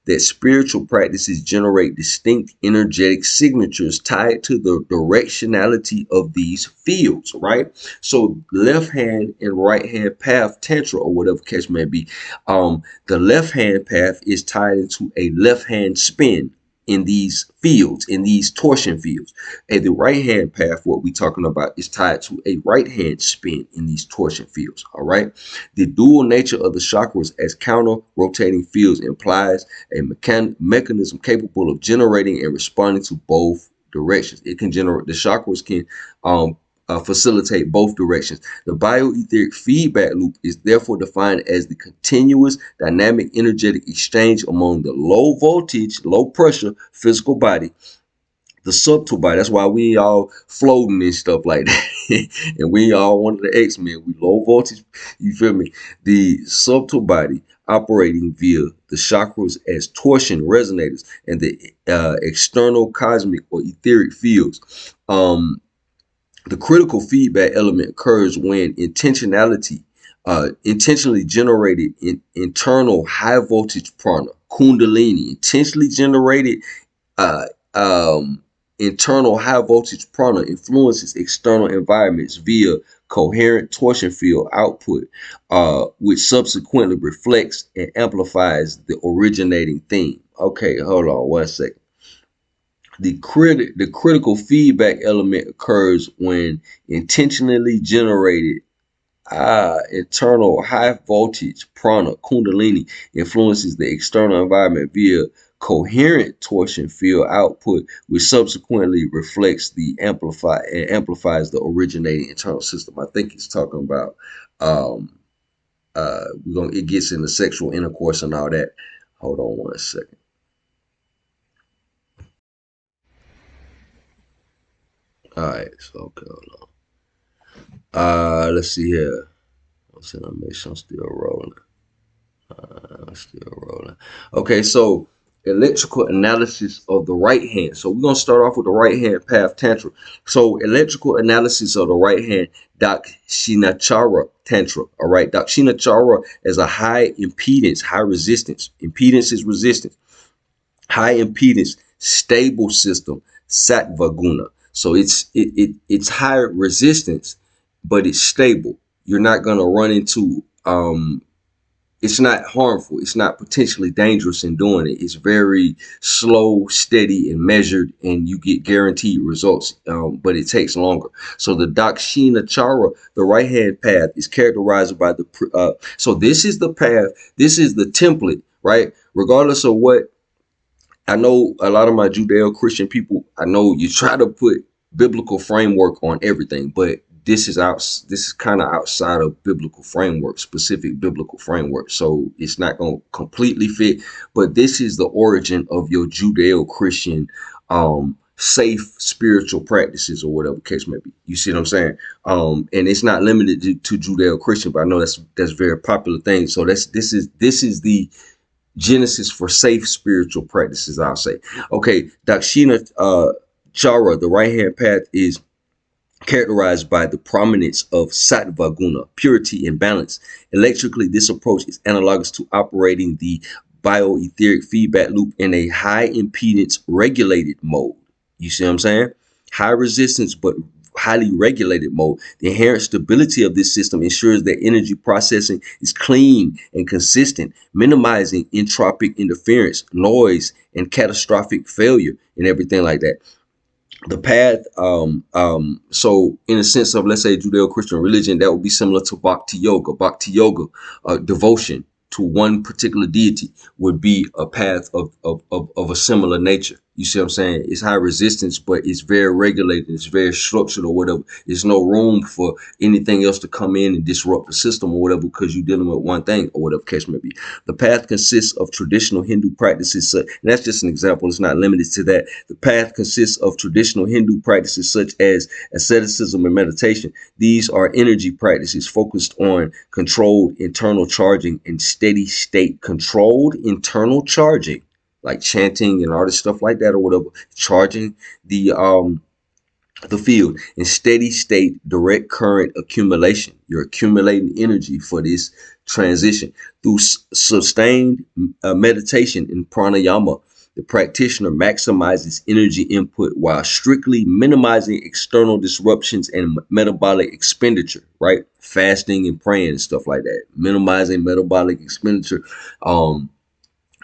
that spiritual practices generate distinct energetic signatures tied to the directionality of these fields, right? So left hand and right hand path Tantra, or whatever case may be, the left hand path is tied into a left hand spin in these fields, in these torsion fields. And the right hand path, what we're talking about, is tied to a right hand spin in these torsion fields. All right. The dual nature of the chakras as counter rotating fields implies a mechanism capable of generating and responding to both directions. It can generate, the chakras can facilitate both directions. The bio-etheric feedback loop is therefore defined as the continuous dynamic energetic exchange among the low voltage, low pressure physical body, the subtle body. That's why we all floating and stuff like that. And we all one of the X-Men. We low voltage, you feel me? The subtle body, operating via the chakras as torsion resonators and the external cosmic or etheric fields. The critical feedback element occurs when intentionally generated internal high voltage prana, kundalini, intentionally generated uh, um, internal high voltage prana influences external environments via coherent torsion field output, which subsequently reflects and amplifies the originating theme. Okay, hold on one second. The critical feedback element occurs when intentionally generated internal high voltage prana kundalini influences the external environment via coherent torsion field output, which subsequently reflects the amplifies the originating internal system. I think he's talking about it gets into sexual intercourse and all that. Hold on one second. All right, so okay, hold on. Let's see here. I'll make sure I'm still rolling. Still rolling. Okay, so electrical analysis of the right hand. So we're gonna start off with the right hand path Tantra. So electrical analysis of the right hand Dakshinachara Tantra. All right, Dakshinachara is a high impedance, high resistance. Impedance is resistance. High impedance, stable system, Sattva guna. So it's high resistance, but it's stable. You're not gonna run into it's not harmful. It's not potentially dangerous in doing it. It's very slow, steady, and measured, and you get guaranteed results, but it takes longer. So the Dakshinachara, the right-hand path, is characterized by so this is the path, this is the template, right? Regardless of what, I know a lot of my Judeo-Christian people, I know you try to put biblical framework on everything, but this is kind of outside of biblical framework, specific biblical framework. So it's not going to completely fit, but this is the origin of your Judeo-Christian safe spiritual practices or whatever case may be. You see what I'm saying? And it's not limited to Judeo-Christian, but I know that's very popular thing. So this is the genesis for safe spiritual practices, I'll say. Okay, Dakshina Chara, the right hand path, is characterized by the prominence of sattva guna, purity and balance. Electrically, this approach is analogous to operating the bio-etheric feedback loop in a high impedance regulated mode. You see what I'm saying? High resistance, but highly regulated mode. The inherent stability of this system ensures that energy processing is clean and consistent, minimizing entropic interference, noise, and catastrophic failure and everything like that. The path, so in a sense of, let's say, Judeo-Christian religion, that would be similar to bhakti yoga. Bhakti yoga, devotion to one particular deity, would be a path of a similar nature. You see what I'm saying? It's high resistance, but it's very regulated. It's very structured or whatever. There's no room for anything else to come in and disrupt the system or whatever, because you're dealing with one thing or whatever case may be. The path consists of traditional Hindu practices, and that's just an example. It's not limited to that. The path consists of traditional Hindu practices such as asceticism and meditation. These are energy practices focused on controlled internal charging and steady state. Controlled internal charging, like chanting and all this stuff like that or whatever, charging the field in steady state direct current accumulation. You're accumulating energy for this transition through sustained meditation in pranayama. The practitioner maximizes energy input while strictly minimizing external disruptions and metabolic expenditure, right? Fasting and praying and stuff like that, minimizing metabolic expenditure,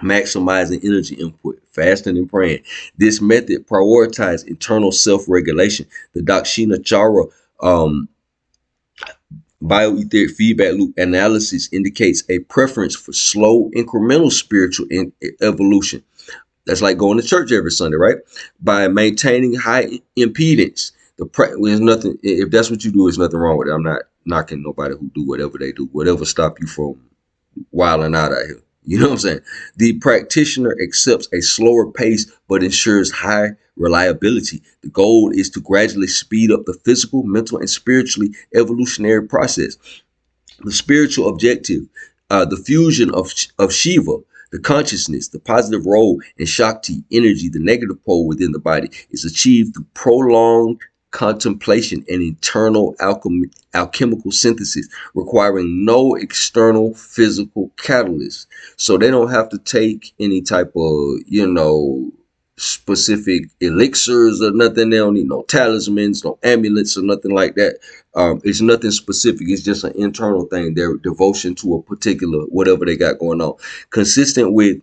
maximizing energy input, fasting and praying. This method prioritizes internal self-regulation. The Dakshinachara Bio-Aetheric Feedback Loop analysis indicates a preference for slow, incremental spiritual evolution. That's like going to church every Sunday, right? By maintaining high impedance. There's nothing, if that's what you do, there's nothing wrong with it. I'm not knocking nobody who do whatever they do, whatever stop you from wilding out here. You know what I'm saying? The practitioner accepts a slower pace but ensures high reliability. The goal is to gradually speed up the physical, mental, and spiritually evolutionary process. The spiritual objective the fusion of Shiva, the consciousness, the positive role, and Shakti, energy, the negative pole within the body, is achieved through prolonged contemplation and internal alchemical synthesis, requiring no external physical catalyst. So they don't have to take any type of, specific elixirs or nothing. They don't need no talismans, no amulets or nothing like that. It's nothing specific. It's just an internal thing. Their devotion to a particular whatever they got going on, consistent with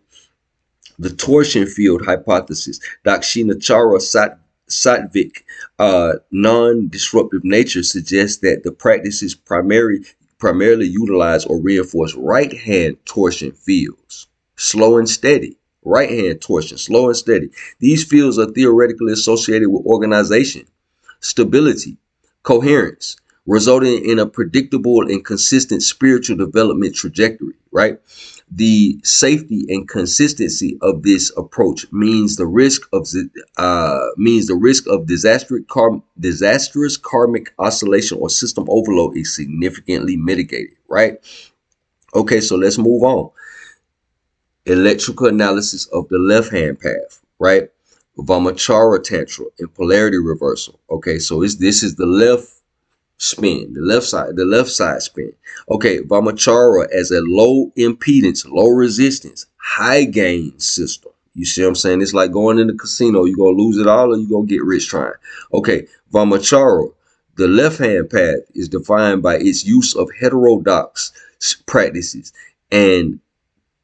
the torsion field hypothesis. Dakshinachara Sattvic non-disruptive nature suggests that the practices primarily utilize or reinforce right hand torsion fields, slow and steady. Right hand torsion, slow and steady. These fields are theoretically associated with organization, stability, coherence, resulting in a predictable and consistent spiritual development trajectory, right? The safety and consistency of this approach means the risk of disastrous karmic oscillation or system overload is significantly mitigated, right? Okay, so let's move on. Electrical analysis of the left hand path, right? Vamachara Tantra and polarity reversal. Okay, so this is the left spin, the left side spin. Okay, Vamachara as a low impedance, low resistance, high gain system. You see what I'm saying? It's like going in the casino. You're going to lose it all or you're going to get rich trying. Okay, Vamachara, the left hand path, is defined by its use of heterodox practices and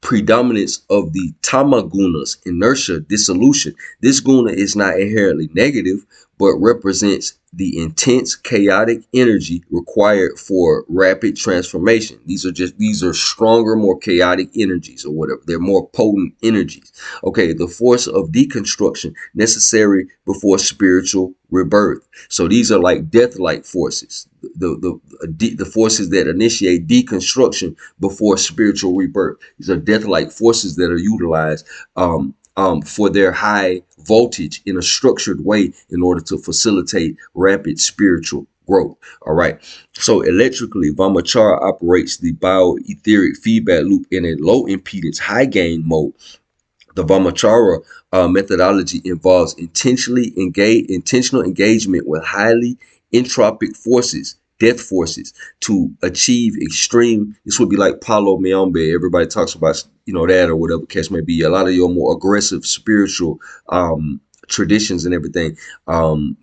predominance of the tamagunas, inertia, dissolution. This guna is not inherently negative, but represents the intense chaotic energy required for rapid transformation. These are stronger, more chaotic energies or whatever. They're more potent energies. Okay, the force of deconstruction necessary before spiritual rebirth. So these are like death-like forces, the forces that initiate deconstruction before spiritual rebirth. These are death-like forces that are utilized for their high voltage in a structured way in order to facilitate rapid spiritual growth. All right. So electrically, Vamachara operates the Bio-Aetheric Feedback Loop in a low impedance, high gain mode. The Vamachara methodology involves intentional engagement with highly entropic forces, death forces, to achieve extreme. This would be like Palo Mayombe. Everybody talks about, that or whatever case may be. A lot of your more aggressive spiritual traditions and everything. Some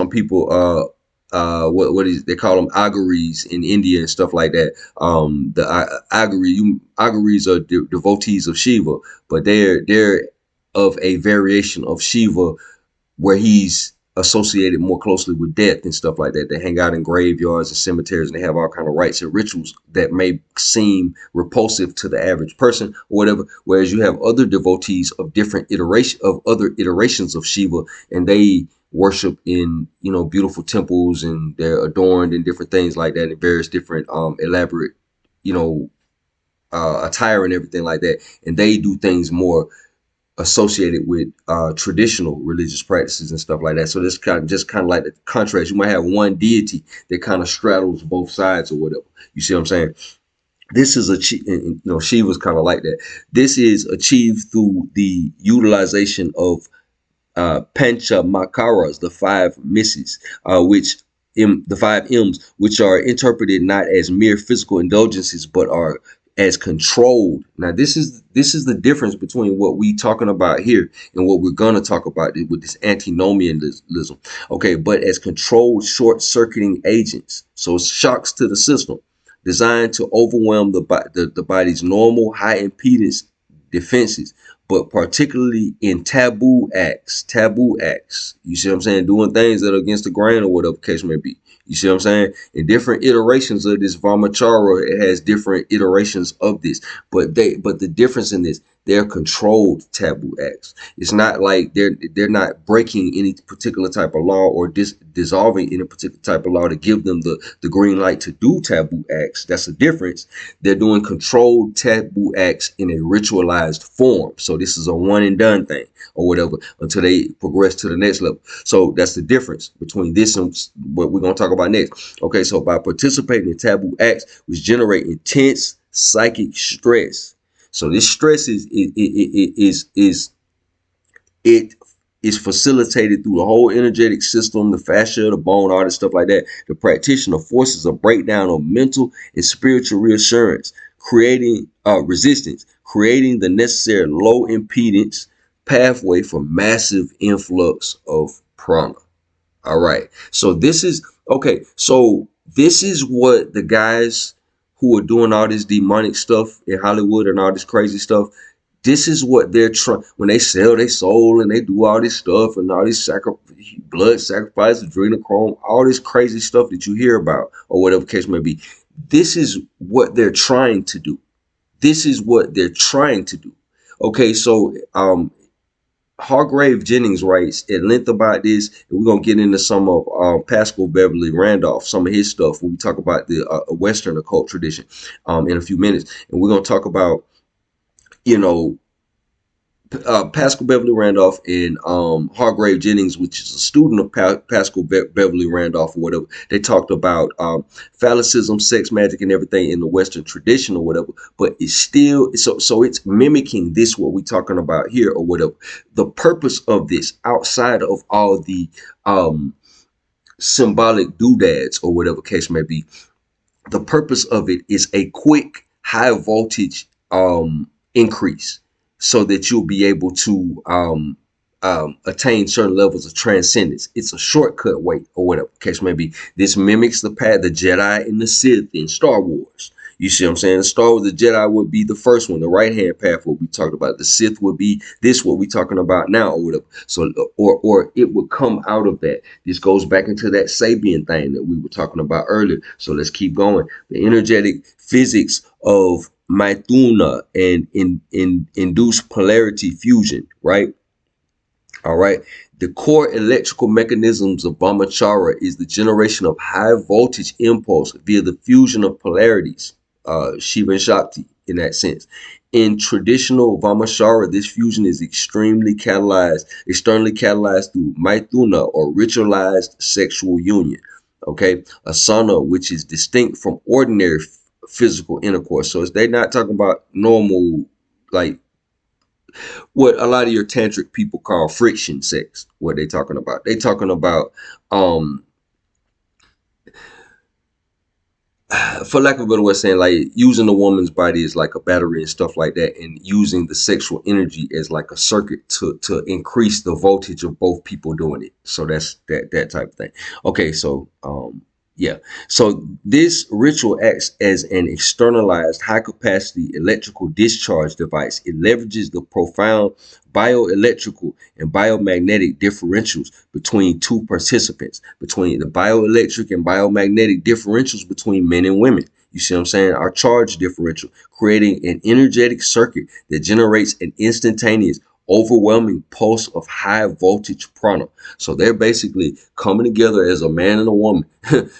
people what is they call them agaris in India and stuff like that. The agaris are devotees of Shiva, but they're of a variation of Shiva where he's associated more closely with death and stuff like that. They hang out in graveyards and cemeteries, and they have all kind of rites and rituals that may seem repulsive to the average person or whatever. Whereas you have other devotees of other iterations of Shiva, and they worship in beautiful temples, and they're adorned in different things like that, in various different elaborate attire and everything like that, and they do things more associated with traditional religious practices and stuff like that. So this kind of like the contrast. You might have one deity that kind of straddles both sides or whatever. You see what I'm saying? This is Shiva's kind of like that. This is achieved through the utilization of Panchamakaras, the five misses, the five M's, which are interpreted not as mere physical indulgences, but are as controlled. Now, this is the difference between what we talking about here and what we're gonna talk about with this antinomianism. Okay, but as controlled short-circuiting agents, so shocks to the system, designed to overwhelm the body's normal high impedance defenses, but particularly in taboo acts. You see what I'm saying? Doing things that are against the grain or whatever case may be. You see what I'm saying? In different iterations of this Vamachara, it has different iterations of this. But the difference in this, They're controlled taboo acts. It's not like they're not breaking any particular type of law or dissolving any particular type of law to give them the green light to do taboo acts. That's a difference. They're doing controlled taboo acts in a ritualized form. So this is a one and done thing or whatever until they progress to the next level. So that's the difference between this and what we're going to talk about next. Okay, so by participating in taboo acts, which generate intense psychic stress. So this stress it is facilitated through the whole energetic system, the fascia, the bone, all this stuff like that. The practitioner forces a breakdown of mental and spiritual reassurance, creating resistance, creating the necessary low impedance pathway for massive influx of prana. All right. So this is okay. So this is what the guys who are doing all this demonic stuff in Hollywood and all this crazy stuff. This is what they're trying when they sell their soul and they do all this stuff and all this blood sacrifice, adrenochrome, all this crazy stuff that you hear about or whatever case may be. This is what they're trying to do. This is what they're trying to do. Okay, so Hargrave Jennings writes at length about this, and we're gonna get into some of Pascal Beverly Randolph, some of his stuff when we talk about the Western occult tradition in a few minutes, and we're gonna talk about, you know, Pascal Beverly Randolph and Hargrave Jennings, which is a student of Pascal Beverly Randolph or whatever. They talked about phallicism, sex magic, and everything in the Western tradition or whatever. But it's still so it's mimicking this what we're talking about here or whatever. The purpose of this, outside of all the symbolic doodads or whatever case may be, the purpose of it is a quick high voltage increase so that you'll be able to attain certain levels of transcendence. It's a shortcut way or whatever case may be. This mimics the path, the Jedi and the Sith in Star Wars. You see what I'm saying? Star Wars, the Jedi would be the first one, the right-hand path, what we talked about. The Sith would be this, what we talking about now, or whatever. So, or it would come out of that. This goes back into that Sabian thing that we were talking about earlier. So let's keep going. The energetic physics of Maithuna and induced polarity fusion, right? All right. The core electrical mechanisms of Vamachara is the generation of high voltage impulse via the fusion of polarities, Shiva and Shakti in that sense. In traditional Vamachara, this fusion is extremely externally catalyzed through Maithuna or ritualized sexual union. Okay. Asana, which is distinct from ordinary physical intercourse. So they're not talking about normal, like what a lot of your tantric people call friction sex. What they talking about? They talking about for lack of a better way of saying, like using a woman's body as like a battery and stuff like that, and using the sexual energy as like a circuit to increase the voltage of both people doing it. So that's that type of thing. Okay, so yeah. So this ritual acts as an externalized high capacity electrical discharge device. It leverages the profound bioelectrical and biomagnetic differentials between two participants, between the bioelectric and biomagnetic differentials between men and women. You see what I'm saying? Our charge differential, creating an energetic circuit that generates an instantaneous overwhelming pulse of high voltage prana. So they're basically coming together as a man and a woman.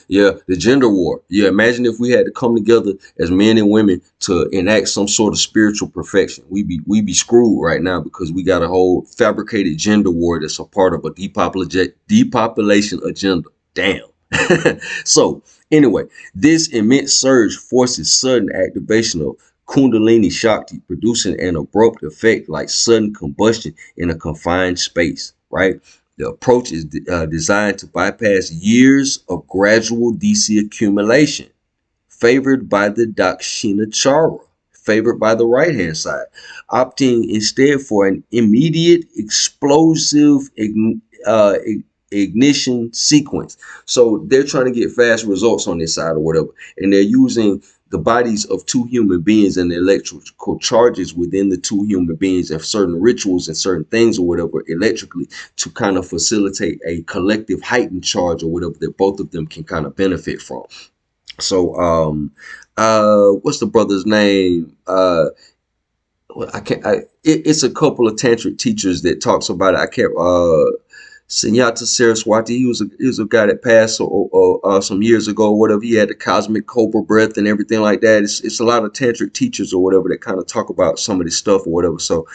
Yeah, the gender war. Yeah, imagine if we had to come together as men and women to enact some sort of spiritual perfection. We be screwed right now because we got a whole fabricated gender war that's a part of a depopulation agenda. Damn. So anyway, this immense surge forces sudden activation of Kundalini Shakti, producing an abrupt effect like sudden combustion in a confined space, right? The approach is designed to bypass years of gradual DC accumulation, favored by the Dakshinachara, favored by the right-hand side, opting instead for an immediate explosive ignition sequence. So they're trying to get fast results on this side or whatever, and they're using the bodies of two human beings and the electrical charges within the two human beings and certain rituals and certain things or whatever electrically to kind of facilitate a collective heightened charge or whatever that both of them can kind of benefit from. So what's the brother's name? well, I can't. It's a couple of tantric teachers that talks about it. I can't. Sunyata Saraswati. He was a guy that passed some years ago or whatever. He had the cosmic cobra breath and everything like that. It's a lot of tantric teachers or whatever that kind of talk about some of this stuff or whatever. So,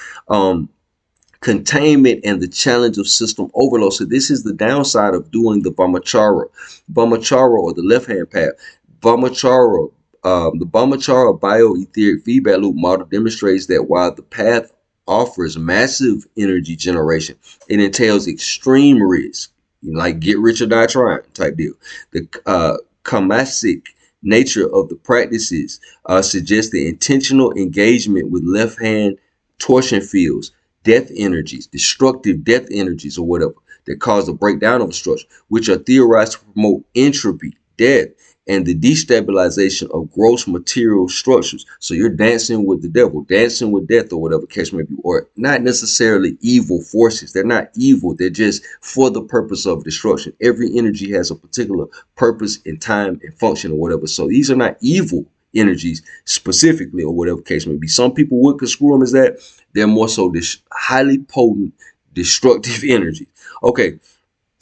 containment and the challenge of system overload. So this is the downside of doing the Vamachara. Vamachara, or the left hand path. Vamachara, the Vamachara Bio-Aetheric Feedback Loop model demonstrates that while the path offers massive energy generation, it entails extreme risk, like get rich or die trying type deal. The kamasic nature of the practices suggests the intentional engagement with left hand torsion fields, death energies, destructive death energies, or whatever, that cause the breakdown of a structure, which are theorized to promote entropy, death, and the destabilization of gross material structures. So you're dancing with the devil, dancing with death, or whatever case may be, or not necessarily evil forces. They're not evil. They're just for the purpose of destruction. Every energy has a particular purpose and time and function or whatever. So these are not evil energies specifically, or whatever case may be. Some people would construe them as that. They're more so this highly potent, destructive energy. Okay,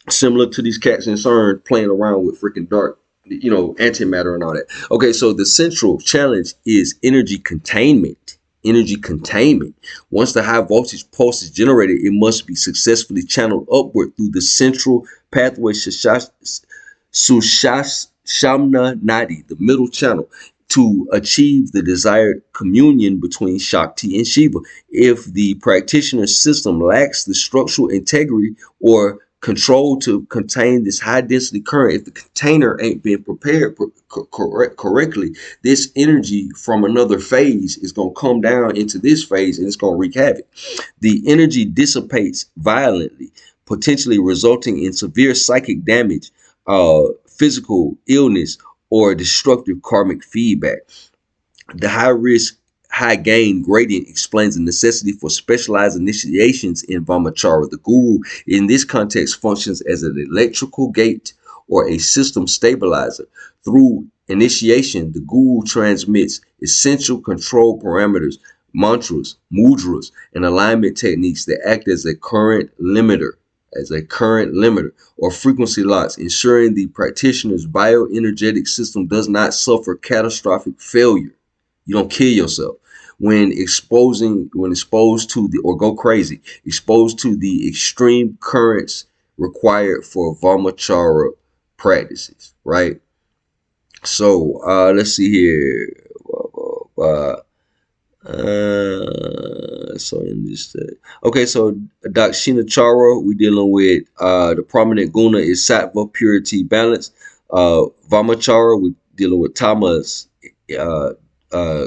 similar to these cats in CERN playing around with freaking dark, antimatter and all that. Okay, so the central challenge is energy containment. Energy containment. Once the high voltage pulse is generated, it must be successfully channeled upward through the central pathway Sushashamna Nadi, the middle channel, to achieve the desired communion between Shakti and Shiva. If the practitioner's system lacks the structural integrity or control to contain this high density current, if the container ain't being prepared correctly, this energy from another phase is going to come down into this phase and it's going to wreak havoc. The energy dissipates violently, potentially resulting in severe psychic damage, physical illness, or destructive karmic feedback. The high risk, high gain gradient explains the necessity for specialized initiations in Vamachara. The guru in this context functions as an electrical gate or a system stabilizer. Through initiation, the guru transmits essential control parameters, mantras, mudras, and alignment techniques that act as a current limiter or frequency locks, ensuring the practitioner's bioenergetic system does not suffer catastrophic failure. You don't kill yourself when exposed to the, or go crazy, exposed to the extreme currents required for Vamachara practices, right? So let's see here. So in this okay, so Dakshinachara, we dealing with the prominent guna is sattva, purity, balance. Vamachara, we dealing with tamas, uh, uh,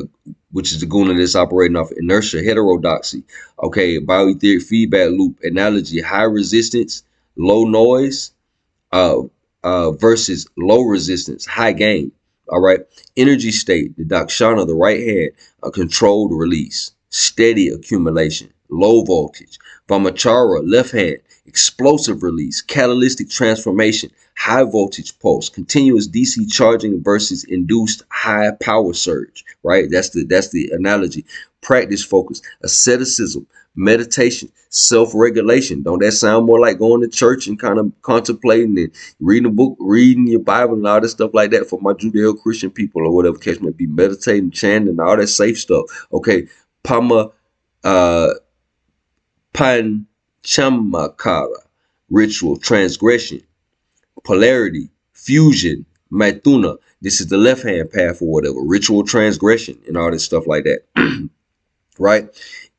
which is the guna that's operating off inertia, heterodoxy. Okay, bioetheric feedback loop analogy, high resistance, low noise, uh, versus low resistance, high gain. All right. Energy state, the Dakshana, the right hand, a controlled release, steady accumulation, low voltage. Vamachara, left hand, explosive release, catalytic transformation, high voltage pulse, continuous DC charging versus induced high power surge. Right. That's the analogy. Practice focus, asceticism, meditation, self-regulation. Don't that sound more like going to church and kind of contemplating and reading a book, reading your Bible and all that stuff like that for my Judeo-Christian people or whatever case may be, meditating, chanting, and all that safe stuff. Okay, Pama uh Panchamakara, ritual, transgression, polarity, fusion, Mathuna. This is the left hand path or whatever, ritual transgression and all this stuff like that. Right?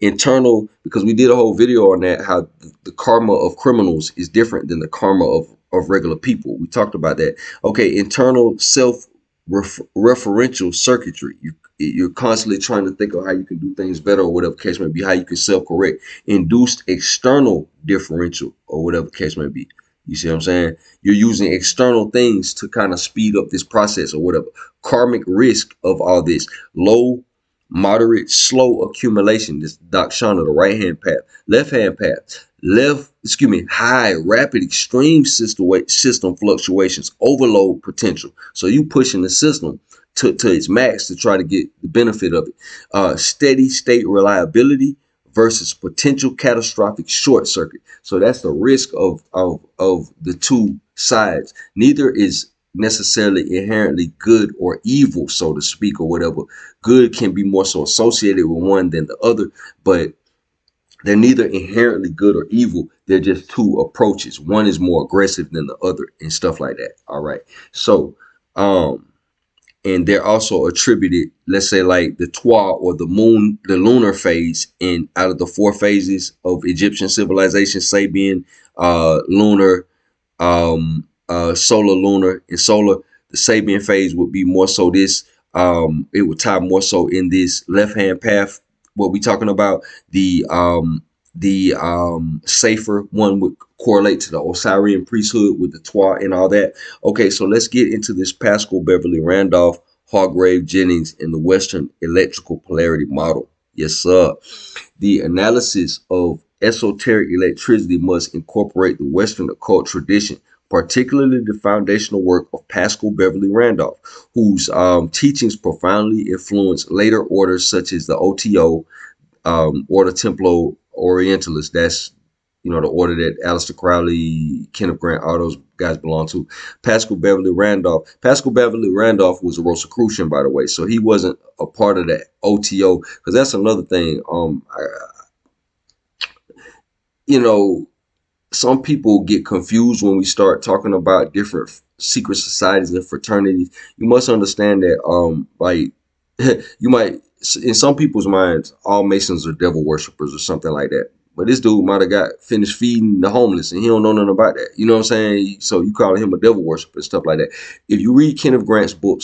Internal, because we did a whole video on that, how the karma of criminals is different than the karma of regular people. We talked about that. Okay, internal self referential circuitry. You're constantly trying to think of how you can do things better or whatever case may be, how you can self-correct. Induced external differential or whatever case may be. You see what I'm saying? You're using external things to kind of speed up this process or whatever. Karmic risk of all this. Low, moderate, slow accumulation. This Dakshana, the right hand path. Left hand path. High, rapid, extreme system fluctuations, overload potential. So you pushing the system to its max to try to get the benefit of it. Steady state reliability versus potential catastrophic short circuit. So that's the risk of the two sides. Neither is necessarily inherently good or evil, so to speak, or whatever. Good can be more so associated with one than the other, but they're neither inherently good or evil. They're just two approaches. One is more aggressive than the other and stuff like that. All right. So, and they're also attributed, let's say, like the Twa or the moon, the lunar phase, in out of the four phases of Egyptian civilization: Sabian, lunar, solar, lunar, and solar. The Sabian phase would be more so this. It would tie more so in this left hand path. What we talking about? The safer one would correlate to the Osirian priesthood with the Twa and all that. Okay, so let's get into this Pascal Beverly Randolph Hargrave Jennings in the Western electrical polarity model. Yes, sir. The analysis of esoteric electricity must incorporate the Western occult tradition, particularly the foundational work of Pascal Beverly Randolph, whose teachings profoundly influenced later orders such as the OTO, Order Templo Orientalis. That's, you know, the order that Aleister Crowley, Kenneth Grant, all those guys belong to. Pascal Beverly Randolph. Pascal Beverly Randolph was a Rosicrucian, by the way, so he wasn't a part of that OTO, because that's another thing. You know, some people get confused when we start talking about different secret societies and fraternities. You must understand that, like, you might, in some people's minds, all Masons are devil worshippers or something like that. But this dude might have got finished feeding the homeless and he don't know nothing about that. You know what I'm saying? So you calling him a devil worshiper and stuff like that. If you read Kenneth Grant's book,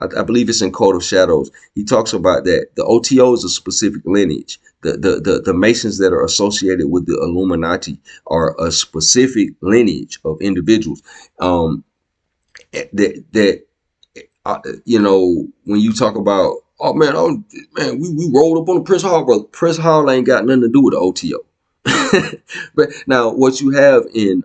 I believe it's in Code of Shadows, he talks about that the OTO is a specific lineage. The Masons that are associated with the Illuminati are a specific lineage of individuals. That you know, when you talk about, oh man, we rolled up on the Prince Hall, brother. Prince Hall ain't got nothing to do with the OTO. But now what you have in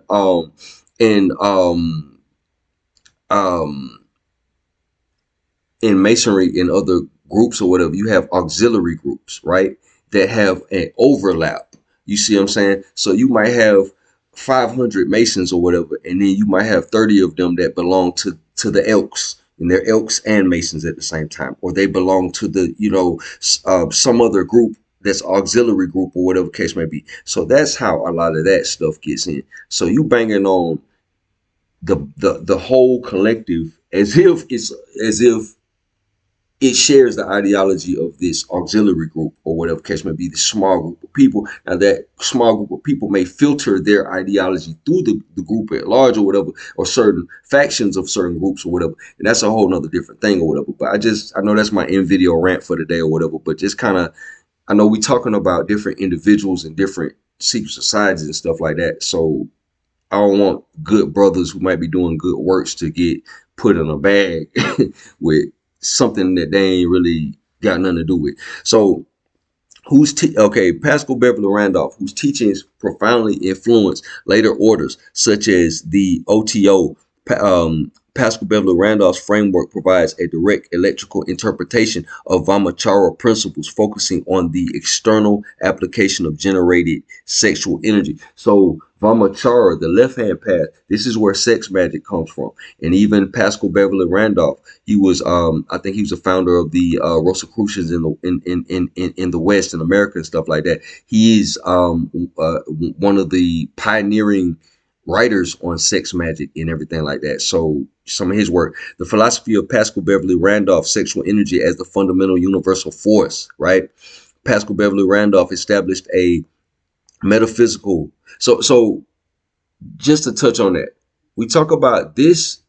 in masonry in other groups or whatever, you have auxiliary groups, right, that have an overlap. You see what I'm saying? So you might have 500 masons or whatever, and then you might have 30 of them that belong to the Elks, and they're Elks and Masons at the same time, or they belong to the, you know, some other group that's auxiliary group or whatever case may be. So that's how a lot of that stuff gets in. So you banging on the whole collective as if it shares the ideology of this auxiliary group or whatever case may be, the small group of people. Now that small group of people may filter their ideology through the group at large or whatever, or certain factions of certain groups or whatever. And that's a whole nother different thing or whatever. But I know that's my in video rant for today or whatever, but just kind of, I know we're talking about different individuals and different secret societies and stuff like that. So I don't want good brothers who might be doing good works to get put in a bag with something that they ain't really got nothing to do with. So Pascal Beverly Randolph, whose teachings profoundly influenced later orders such as the OTO. Pascal Beverly Randolph's framework provides a direct electrical interpretation of Vamachara principles, focusing on the external application of generated sexual energy. So Vamachara, the left-hand path, this is where sex magic comes from. And even Pascal Beverly Randolph, he was, I think he was a founder of the Rosicrucians in the West, in America and stuff like that. He is one of the pioneering writers on sex magic and everything like that. So some of his work, the philosophy of Pascal Beverly Randolph, sexual energy as the fundamental universal force, right? Pascal Beverly Randolph established a metaphysical. So just to touch on that, we talk about this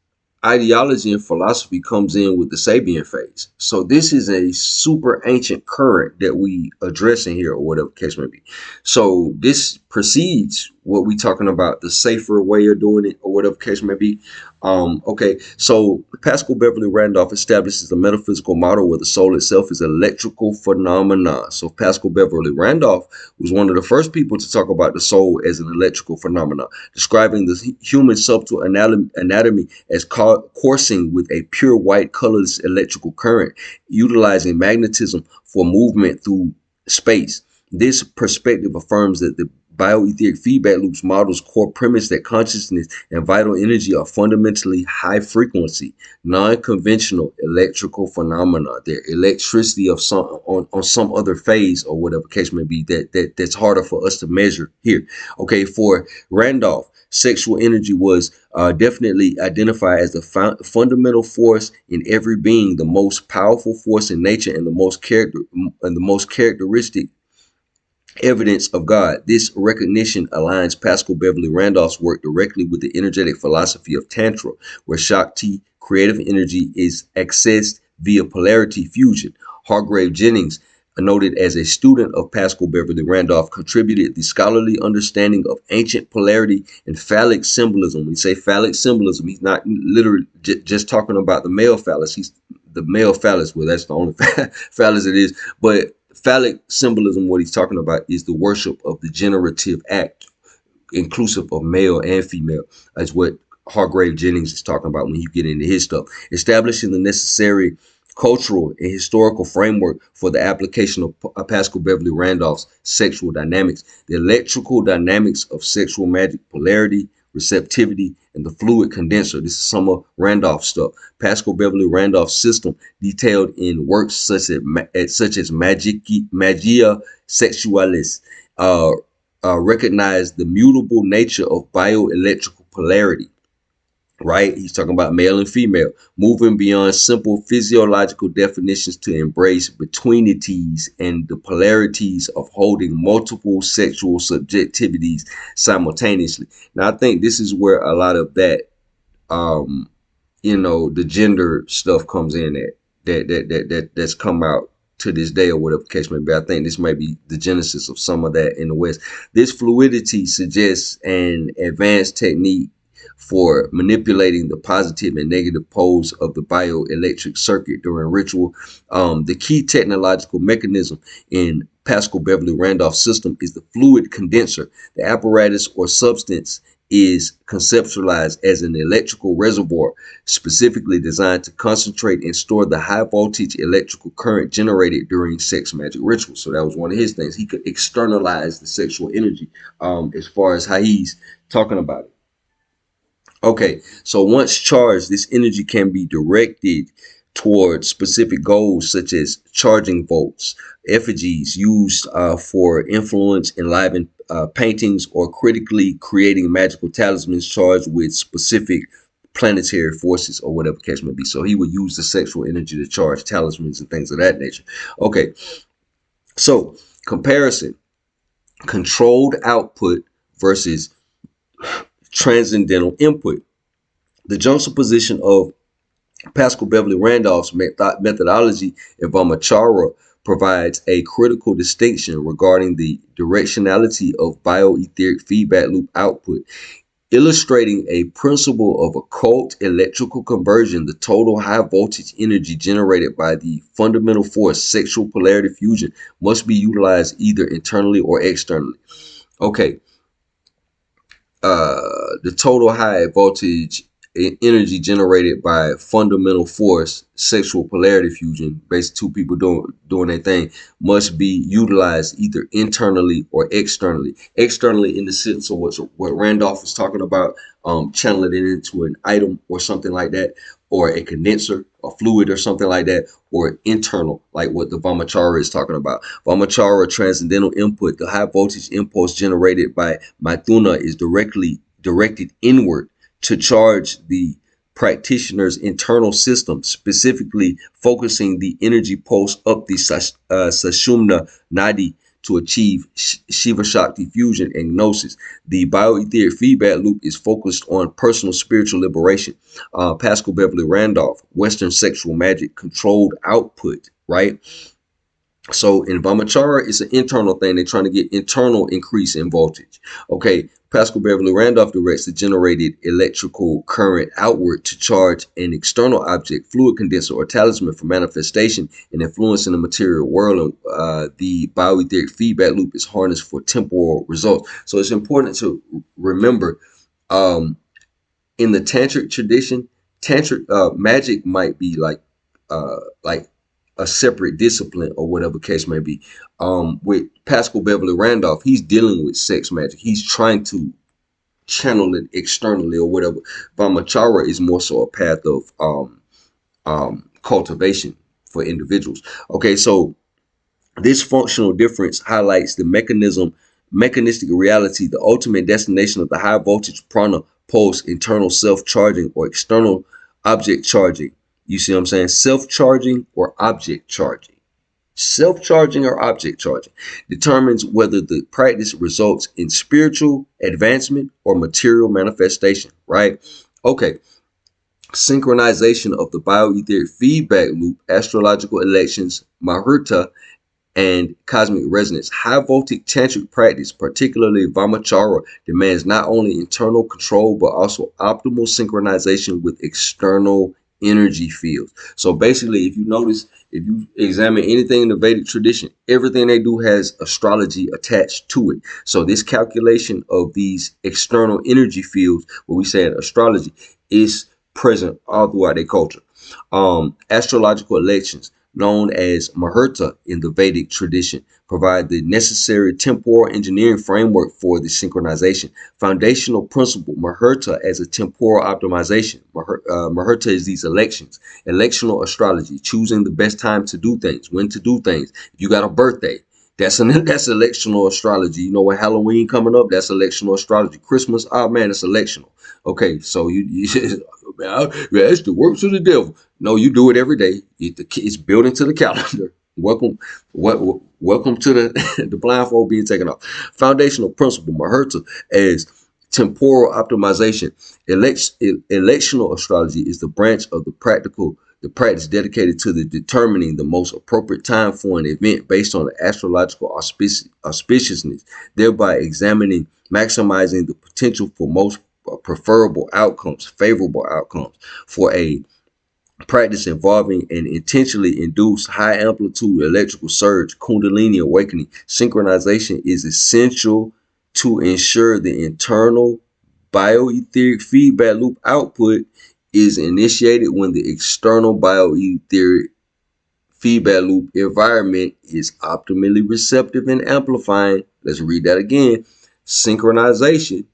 ideology and philosophy comes in with the Sabian phase. So this is a super ancient current that we addressing here or whatever case may be. So this precedes what we talking about, the safer way of doing it, or whatever case may be. Okay, so Pascal Beverly Randolph establishes a metaphysical model where the soul itself is electrical phenomena. So Pascal Beverly Randolph was one of the first people to talk about the soul as an electrical phenomena, describing the human subtle anatomy as coursing with a pure white colorless electrical current, utilizing magnetism for movement through space. This perspective affirms that the Bio-Etheric Feedback Loop's model's core premise that consciousness and vital energy are fundamentally high frequency, non-conventional electrical phenomena. They're electricity of some on some other phase or whatever case may be that's harder for us to measure here. Okay, for Randolph, sexual energy was definitely identified as the fundamental force in every being, the most powerful force in nature, and the most characteristic evidence of God. This recognition aligns Pascal Beverly Randolph's work directly with the energetic philosophy of Tantra, where Shakti, creative energy, is accessed via polarity fusion. Hargrave Jennings, noted as a student of Pascal Beverly Randolph, contributed the scholarly understanding of ancient polarity and phallic symbolism. When we say phallic symbolism, he's not literally just talking about the male phallus. He's the male phallus. Well, that's the only phallus it is. But phallic symbolism, what he's talking about, is the worship of the generative act, inclusive of male and female, is what Hargrave Jennings is talking about when you get into his stuff. Establishing the necessary cultural and historical framework for the application of Pascal Beverly Randolph's sexual dynamics, the electrical dynamics of sexual magic, polarity, receptivity, and the fluid condenser. This is some of Randolph's stuff. Pascal Beverly Randolph's system, detailed in works such as Magia Sexualis, recognize the mutable nature of bioelectrical polarity. Right? He's talking about male and female, moving beyond simple physiological definitions to embrace betweenities and the polarities of holding multiple sexual subjectivities simultaneously. Now, I think this is where a lot of that, the gender stuff comes in at that's come out to this day or whatever the case may be. I think this might be the genesis of some of that in the West. This fluidity suggests an advanced technique for manipulating the positive and negative poles of the bioelectric circuit during ritual. The key technological mechanism in Pascal Beverly Randolph's system is the fluid condenser. The apparatus or substance is conceptualized as an electrical reservoir specifically designed to concentrate and store the high voltage electrical current generated during sex magic rituals. So that was one of his things. He could externalize the sexual energy as far as how he's talking about it. Okay, so once charged, this energy can be directed towards specific goals such as charging volts, effigies used for influence, enliven paintings, or critically creating magical talismans charged with specific planetary forces or whatever case may be. So he would use the sexual energy to charge talismans and things of that nature. Okay, so comparison, controlled output versus transcendental input. The juxtaposition of Pascal Beverly Randolph's methodology in Vamachara provides a critical distinction regarding the directionality of bio-etheric feedback loop output, illustrating a principle of occult electrical conversion. The total high voltage energy generated by the fundamental force, sexual polarity fusion, must be utilized either internally or externally. Okay. The total high voltage energy generated by fundamental force, sexual polarity fusion, basically two people doing their thing, must be utilized either internally or externally. Externally in the sense of what Randolph is talking about, channeling it into an item or something like that, or a condenser, a fluid or something like that, or internal, like what the Vamachara is talking about. Vamachara transcendental input, the high voltage impulse generated by Maithuna is directed inward to charge the practitioner's internal system, specifically focusing the energy pulse up the Sushumna Nadi to achieve Shiva Shakti fusion and gnosis. The Bio-Etheric Feedback Loop is focused on personal spiritual liberation. Pascal Beverly Randolph, Western sexual magic, controlled output, right? So in Vamachara, it's an internal thing. They're trying to get internal increase in voltage. Okay, Pascal Beverly Randolph directs the generated electrical current outward to charge an external object, fluid condenser, or talisman for manifestation and influence in the material world. And the Bio-Aetheric Feedback Loop is harnessed for temporal results. So it's important to remember, um, in the tantric tradition, tantric magic might be like a separate discipline or whatever case may be. With Pascal Beverly Randolph, he's dealing with sex magic. He's trying to channel it externally or whatever. Vamachara is more so a path of cultivation for individuals. Okay, so this functional difference highlights the mechanistic reality, the ultimate destination of the high voltage prana pulse, internal self-charging or external object charging. You see what I'm saying? Self-charging or object charging. Self-charging or object charging determines whether the practice results in spiritual advancement or material manifestation, right? Okay. Synchronization of the bioetheric feedback loop, astrological elections, Mahurta, and cosmic resonance. High voltage tantric practice, particularly Vamachara, demands not only internal control but also optimal synchronization with external energy fields. So basically, if you notice, if you examine anything in the Vedic tradition, everything they do has astrology attached to it. So this calculation of these external energy fields, what we say in astrology, is present all throughout their culture. Astrological elections, known as Muhurta in the Vedic tradition, provide the necessary temporal engineering framework for the synchronization. Foundational principle, Muhurta as a temporal optimization. Muhurta is these elections, electional astrology, choosing the best time to do things, when to do things. If you got a birthday, that's electional astrology. You know what, Halloween coming up, that's electional astrology. Christmas, oh man, it's electional. Okay, so you man, it's the works of the devil. No, you do it every day. It's built into the calendar. Welcome to the the blindfold being taken off. Foundational principle, Maherta, as temporal optimization. Electional astrology is the branch of the practice dedicated to the determining the most appropriate time for an event based on the astrological auspiciousness, thereby maximizing the potential for most preferable outcomes, favorable outcomes for a practice involving an intentionally induced high amplitude electrical surge, Kundalini awakening. Synchronization is essential to ensure the internal bioetheric feedback loop output is initiated when the external bioetheric feedback loop environment is optimally receptive and amplifying. Let's read that again. Synchronization,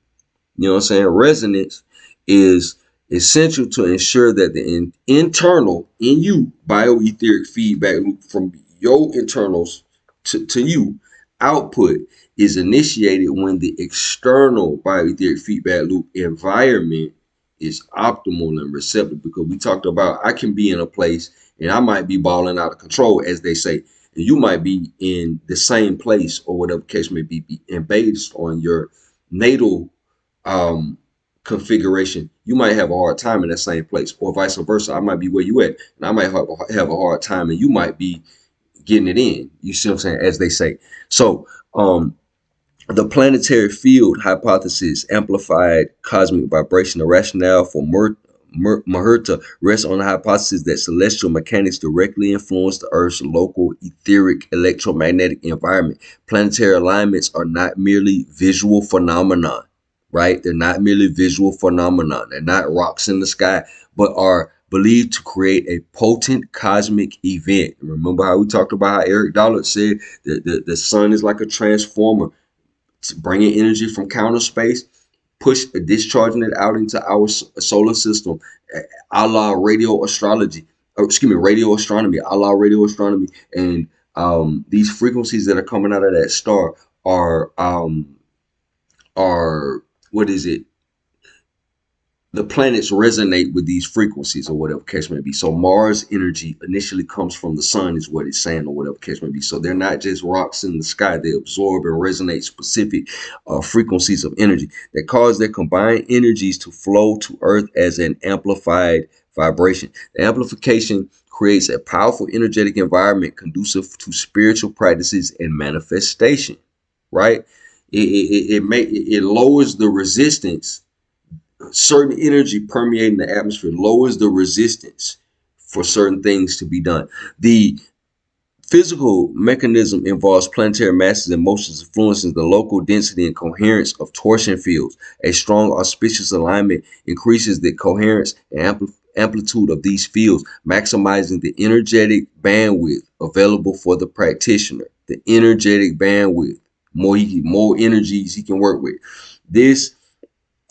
you know what I'm saying, resonance is essential to ensure that the internal in you bioetheric feedback loop from your internals to you output is initiated when the external bioetheric feedback loop environment is optimal and receptive. Because we talked about, I can be in a place and I might be balling out of control, as they say, and you might be in the same place or whatever case may be, and based on your natal configuration, you might have a hard time in that same place, or vice versa. I might be where you at, and I might have a hard time, and you might be getting it in. You see what I'm saying? As they say. So, the planetary field hypothesis, amplified cosmic vibration, the rationale for Mahurta rests on the hypothesis that celestial mechanics directly influence the Earth's local etheric electromagnetic environment. Planetary alignments are not merely visual phenomenon, right? They're not merely visual phenomenon. They're not rocks in the sky, but are believed to create a potent cosmic event. Remember how we talked about how Eric Dollard said that the sun is like a transformer, bringing energy from counter space, discharging it out into our solar system, a la radio astrology, or excuse me, radio astronomy, a la radio astronomy. And these frequencies that are coming out of that star are what is it? The planets resonate with these frequencies or whatever case may be. So Mars energy initially comes from the sun is what it's saying or whatever case may be. So they're not just rocks in the sky. They absorb and resonate specific frequencies of energy that cause their combined energies to flow to Earth as an amplified vibration. The amplification creates a powerful energetic environment conducive to spiritual practices and manifestation, right? It lowers the resistance. Certain energy permeating the atmosphere lowers the resistance for certain things to be done. The physical mechanism involves planetary masses and motions influencing the local density and coherence of torsion fields. A strong auspicious alignment increases the coherence and amplitude of these fields, maximizing the energetic bandwidth available for the practitioner. The energetic bandwidth, more energies he can work with. This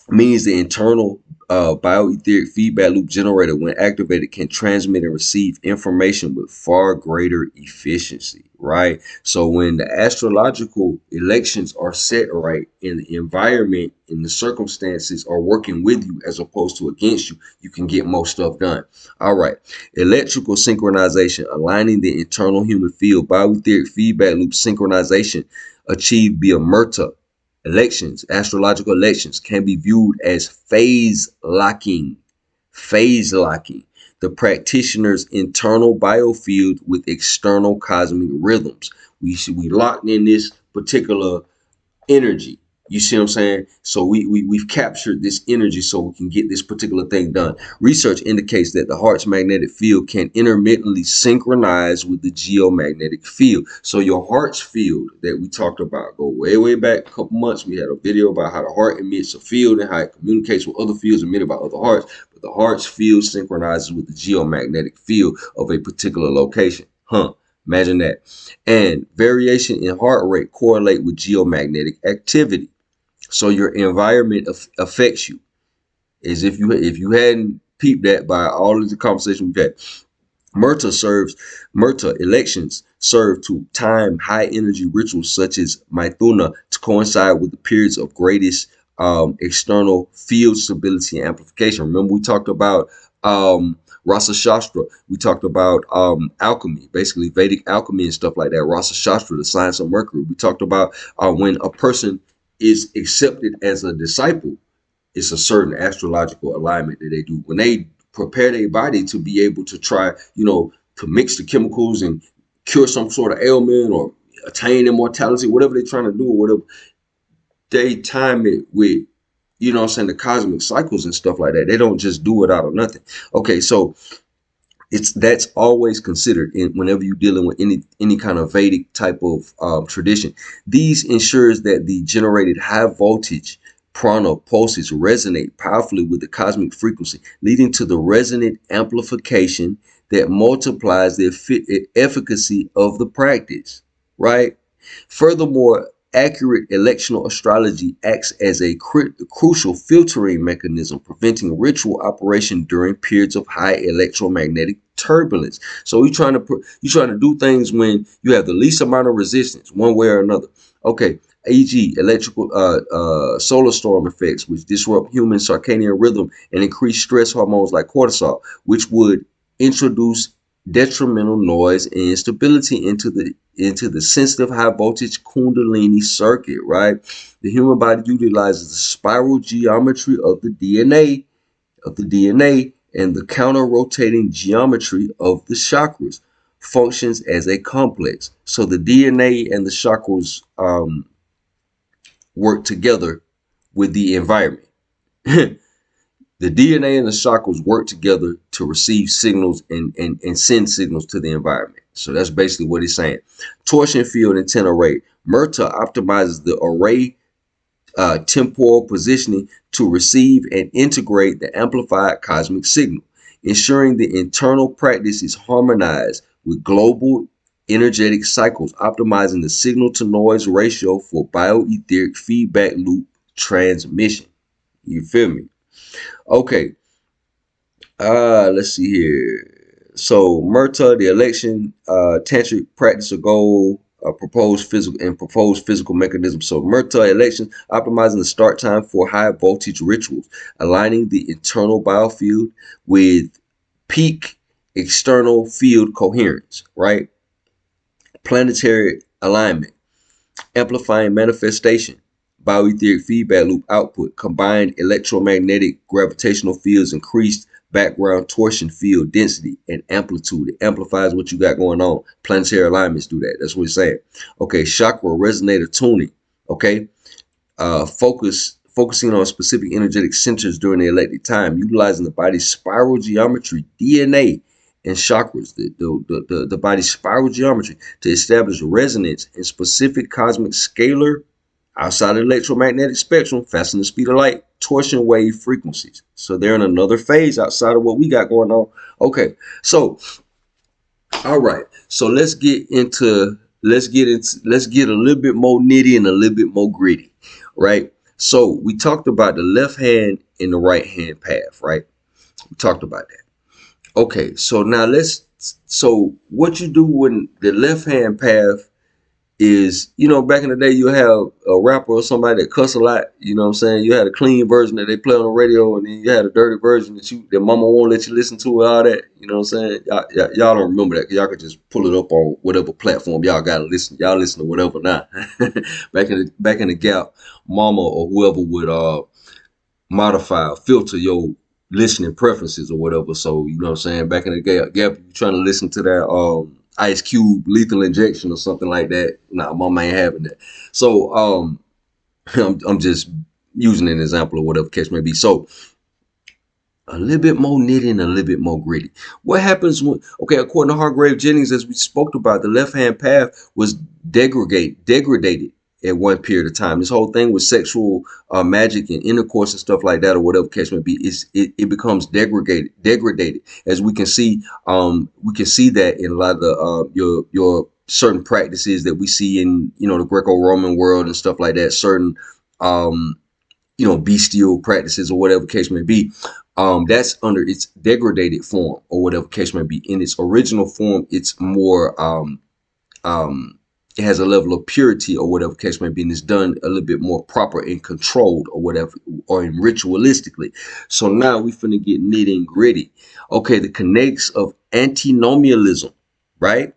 means the internal bioetheric feedback loop generator, when activated, can transmit and receive information with far greater efficiency, right? So when the astrological elections are set right and the environment and the circumstances are working with you as opposed to against you, you can get more stuff done. All right. Electrical synchronization, aligning the internal human field. Bioetheric feedback loop synchronization achieved via Murta elections, astrological elections, can be viewed as phase locking. Phase locking the practitioner's internal biofield with external cosmic rhythms. We locked in this particular energy. You see what I'm saying? So we've captured this energy so we can get this particular thing done. Research indicates that the heart's magnetic field can intermittently synchronize with the geomagnetic field. So your heart's field that we talked about, go way back a couple months. We had a video about how the heart emits a field and how it communicates with other fields emitted by other hearts. But the heart's field synchronizes with the geomagnetic field of a particular location. Imagine that. And variation in heart rate correlate with geomagnetic activity. So your environment affects you. As if you hadn't peeped that by all of the conversation we've had. Murta elections serve to time high energy rituals such as Maithuna to coincide with the periods of greatest external field stability and amplification. Remember, we talked about Rasa Shastra. We talked about alchemy, basically Vedic alchemy and stuff like that. Rasa Shastra, the science of Mercury. We talked about when a person is accepted as a disciple, it's a certain astrological alignment that they do. When they prepare their body to be able to try, to mix the chemicals and cure some sort of ailment or attain immortality, whatever they're trying to do, or whatever, they time it with, the cosmic cycles and stuff like that. They don't just do it out of nothing. Okay, so that's always considered whenever you're dealing with any kind of Vedic type of tradition. These ensures that the generated high voltage prana pulses resonate powerfully with the cosmic frequency, leading to the resonant amplification that multiplies the efficacy of the practice, right? Furthermore, accurate electional astrology acts as a crucial filtering mechanism, preventing ritual operation during periods of high electromagnetic turbulence. So you're trying to do things when you have the least amount of resistance, one way or another. Okay, e.g., electrical solar storm effects, which disrupt human circadian rhythm and increase stress hormones like cortisol, which would introduce detrimental noise and instability into the sensitive high voltage kundalini circuit, right? The human body utilizes the spiral geometry of the DNA and the counter rotating geometry of the chakras functions as a complex. So the DNA and the chakras work together with the environment. The DNA and the chakras work together to receive signals and send signals to the environment. So that's basically what he's saying. Torsion field antenna array. Murta optimizes the array temporal positioning to receive and integrate the amplified cosmic signal, ensuring the internal practice is harmonized with global energetic cycles, optimizing the signal to noise ratio for bioetheric feedback loop transmission. You feel me? Okay. Let's see here. So Murta, the election, tantric practice or goal, proposed physical mechanism. So Murta elections, optimizing the start time for high voltage rituals, aligning the internal biofield with peak external field coherence, right? Planetary alignment, amplifying manifestation, bioetheric feedback loop output, combined electromagnetic gravitational fields, increased background torsion field density and amplitude. It amplifies what you got going on. Planetary alignments do that. That's what it's saying. Okay, chakra resonator tuning. Okay, focusing on specific energetic centers during the electric time, utilizing the body's spiral geometry, DNA, and chakras, the body's spiral geometry to establish resonance in specific cosmic scalar outside of the electromagnetic spectrum, faster than the speed of light, torsion wave frequencies. So they're in another phase outside of what we got going on. Okay, so all right, so let's get a little bit more nitty and a little bit more gritty, right? So we talked about the left hand and the right hand path, right? We talked about that. Okay, so now so what you do when the left hand path is, back in the day, you have a rapper or somebody that cuss a lot. You know what I'm saying? You had a clean version that they play on the radio, and then you had a dirty version that mama won't let you listen to, and all that. You know what I'm saying? Y'all don't remember that, 'cause y'all could just pull it up on whatever platform y'all gotta listen. Y'all listen to whatever now. back in the gap, mama or whoever would modify or filter your listening preferences or whatever. So, you know what I'm saying? Back in the gap, you trying to listen to that Ice Cube Lethal Injection or something like that. Nah, mama ain't having that. So I'm just using an example of whatever case may be. So a little bit more nitty and a little bit more gritty. What happens when, okay, according to Hargrave Jennings, as we spoke about, the left-hand path was degraded at one period of time. This whole thing with sexual magic and intercourse and stuff like that, or whatever case may be, it becomes degraded. As we can see that in a lot of the your certain practices that we see in the Greco-Roman world and stuff like that. Certain bestial practices or whatever case may be. That's under its degraded form or whatever case may be. In its original form, it's more it has a level of purity or whatever case may be, and it's done a little bit more proper and controlled or whatever, or in ritualistically. So now we finna get nitty and gritty. Okay, the kinetics of antinomianism, right?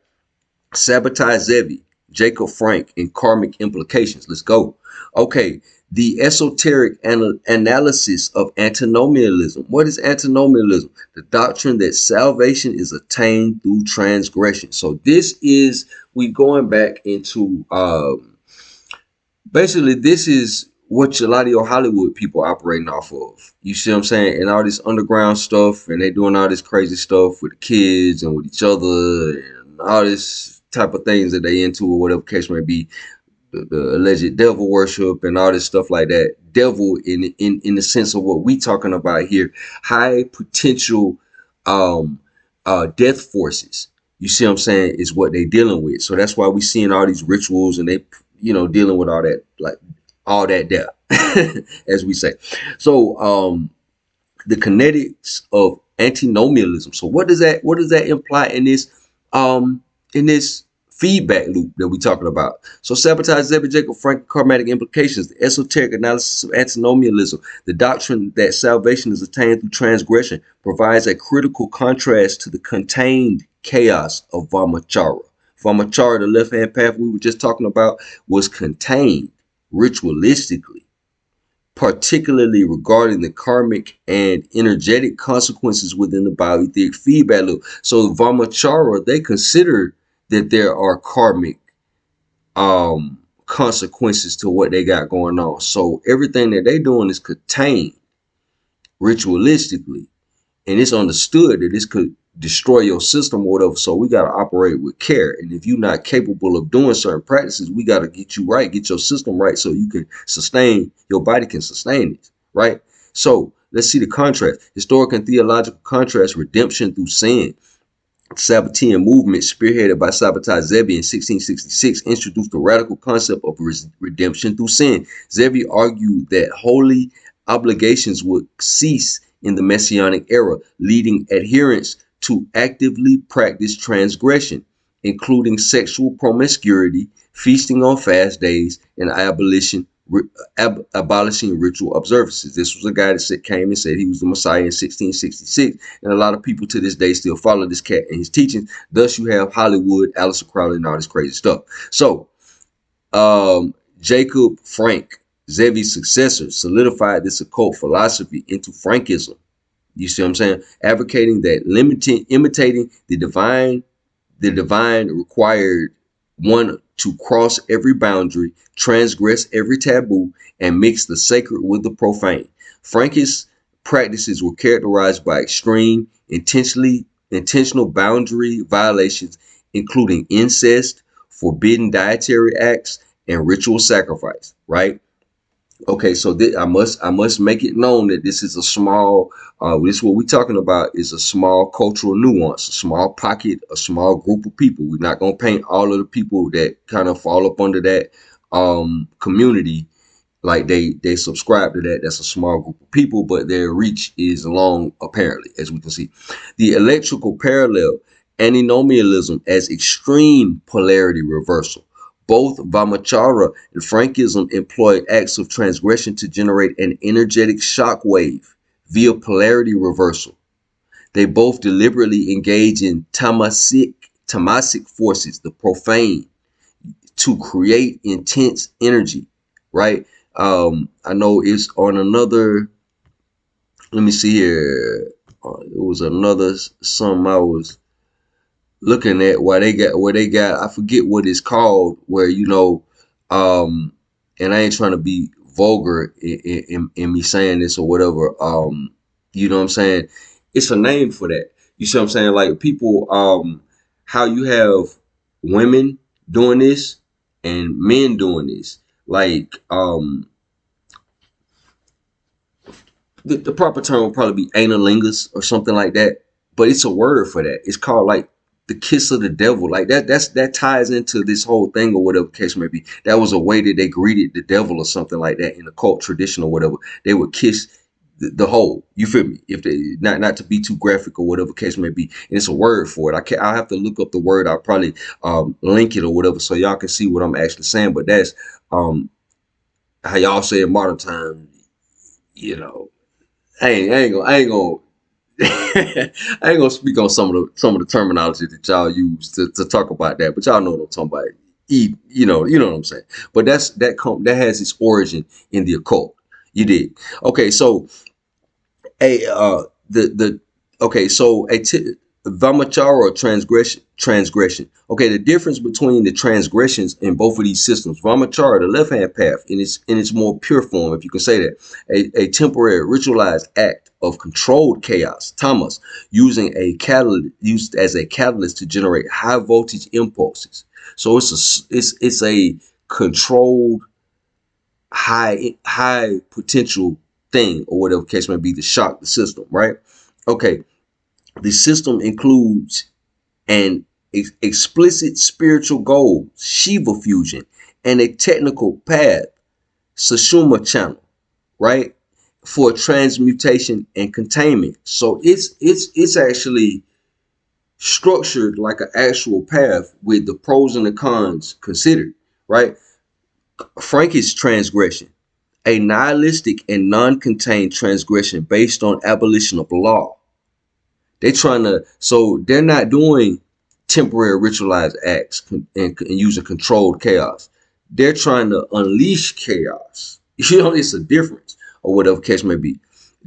Sabotage Zevi, Jacob Frank, and karmic implications. Let's go. Okay, the esoteric analysis of antinomianism. What is antinomianism? The doctrine that salvation is attained through transgression. So this is, we going back into, basically this is what a lot of your Hollywood people operating off of. You see what I'm saying? And all this underground stuff, and they doing all this crazy stuff with the kids and with each other and all this type of things that they into or whatever case may be. The alleged devil worship and all this stuff like that. Devil in the sense of what we talking about here, high potential death forces. You see what I'm saying, is what they dealing with. So that's why we seeing all these rituals and they dealing with all that, like all that death, as we say. So the kinetics of antinomianism. So what does that imply in this feedback loop that we're talking about? So sabotage, Zevi, Jacob Frank, karmatic implications, the esoteric analysis of antinomianism, the doctrine that salvation is attained through transgression, provides a critical contrast to the contained chaos of Vamachara. Vamachara, the left-hand path we were just talking about, was contained ritualistically, particularly regarding the karmic and energetic consequences within the Bio-Aetheric Feedback Loop. So Vamachara, they consider that there are karmic consequences to what they got going on. So everything that they doing is contained ritualistically, and it's understood that this could destroy your system or whatever. So we got to operate with care. And if you're not capable of doing certain practices, we got to get you right, get your system right, so you can sustain, your body can sustain it, right? So let's see the contrast. Historic and theological contrast, redemption through sin. Sabbatean movement, spearheaded by Sabotage Zevi in 1666, introduced the radical concept of redemption through sin. Zevi argued that holy obligations would cease in the Messianic era, leading adherents to actively practice transgression, including sexual promiscuity, feasting on fast days, and abolishing ritual observances. This was a guy that came and said he was the Messiah in 1666, and a lot of people to this day still follow this cat and his teachings. Thus, you have Hollywood, Aleister Crowley, and all this crazy stuff. So, Jacob Frank, Zevi's successor, solidified this occult philosophy into Frankism, You see what I'm saying? Advocating that imitating the divine required one to cross every boundary, transgress every taboo, and mix the sacred with the profane. Frankish practices were characterized by extreme, intentional boundary violations, including incest, forbidden dietary acts, and ritual sacrifice. Right? Okay, so I must make it known that this is a small this what we're talking about is a small cultural nuance, a small pocket, a small group of people. We're not gonna paint all of the people that kind of fall up under that community like they subscribe to that. That's a small group of people, but their reach is long, apparently, as we can see. The electrical parallel, antinomianism as extreme polarity reversal. Both Vamachara and Frankism employ acts of transgression to generate an energetic shock wave via polarity reversal. They both deliberately engage in tamasic forces, the profane, to create intense energy, right? I know it's on another, let me see here. It was another some I was looking at where they got, I forget what it's called, where, um, and I ain't trying to be vulgar in me saying this or whatever. You know what I'm saying? It's a name for that. You see what I'm saying? Like people, how you have women doing this and men doing this. Like, the proper term would probably be analingus or something like that, but it's a word for that. It's called like the kiss of the devil. Like that ties into this whole thing or whatever case may be. That was a way that they greeted the devil or something like that in the cult tradition or whatever. They would kiss the whole. You feel me? If they not to be too graphic or whatever case may be, and it's a word for it. I'll have to look up the word. I'll probably link it or whatever so y'all can see what I'm actually saying. But that's how y'all say in modern times. You know, I ain't gonna I ain't gonna speak on some of the terminology that y'all use to talk about that, but y'all know what I'm talking about. You know what I'm saying. But that has its origin in the occult. You did. Okay, so a the okay, so Vamachara or transgression. Okay, the difference between the transgressions in both of these systems. Vamachara, the left hand path, in its more pure form, if you can say that, a temporary ritualized act of controlled chaos, tamas, used as a catalyst to generate high voltage impulses. So it's a controlled high potential thing or whatever case may be to shock the system, right? Okay, the system includes an explicit spiritual goal, Shiva fusion, and a technical path, Sushuma channel, right? For transmutation and containment. So it's actually structured like an actual path with the pros and the cons considered, right? Frankish transgression, a nihilistic and non-contained transgression based on abolition of law. They're not doing temporary ritualized acts and using controlled chaos. They're trying to unleash chaos. It's a difference or whatever case may be.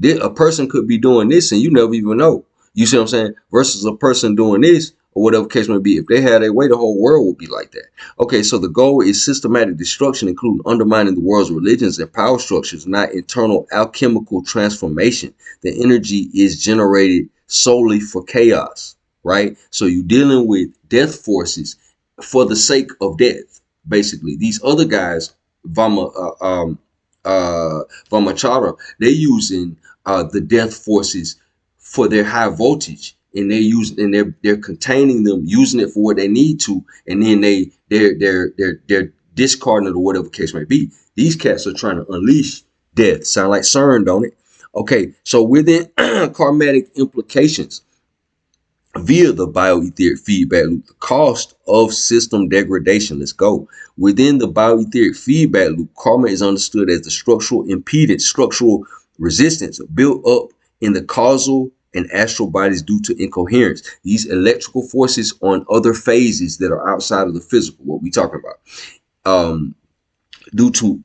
A person could be doing this and you never even know. You see what I'm saying? Versus a person doing this or whatever case may be. If they had their way, the whole world would be like that. Okay, so the goal is systematic destruction, including undermining the world's religions and power structures, not internal alchemical transformation. The energy is generated solely for chaos, right? So you're dealing with death forces for the sake of death, basically. These other guys, Vamachara, they're using the death forces for their high voltage, and they're containing them, using it for what they need to, and then they're discarding it or whatever case may be. These cats are trying to unleash death. Sound like CERN, don't it? Okay, so within karmatic implications via the bioetheric feedback loop, the cost of system degradation. Let's go. Within the bioetheric feedback loop, karma is understood as the structural impedance, structural resistance built up in the causal and astral bodies due to incoherence. These electrical forces on other phases that are outside of the physical, what we talking about, due to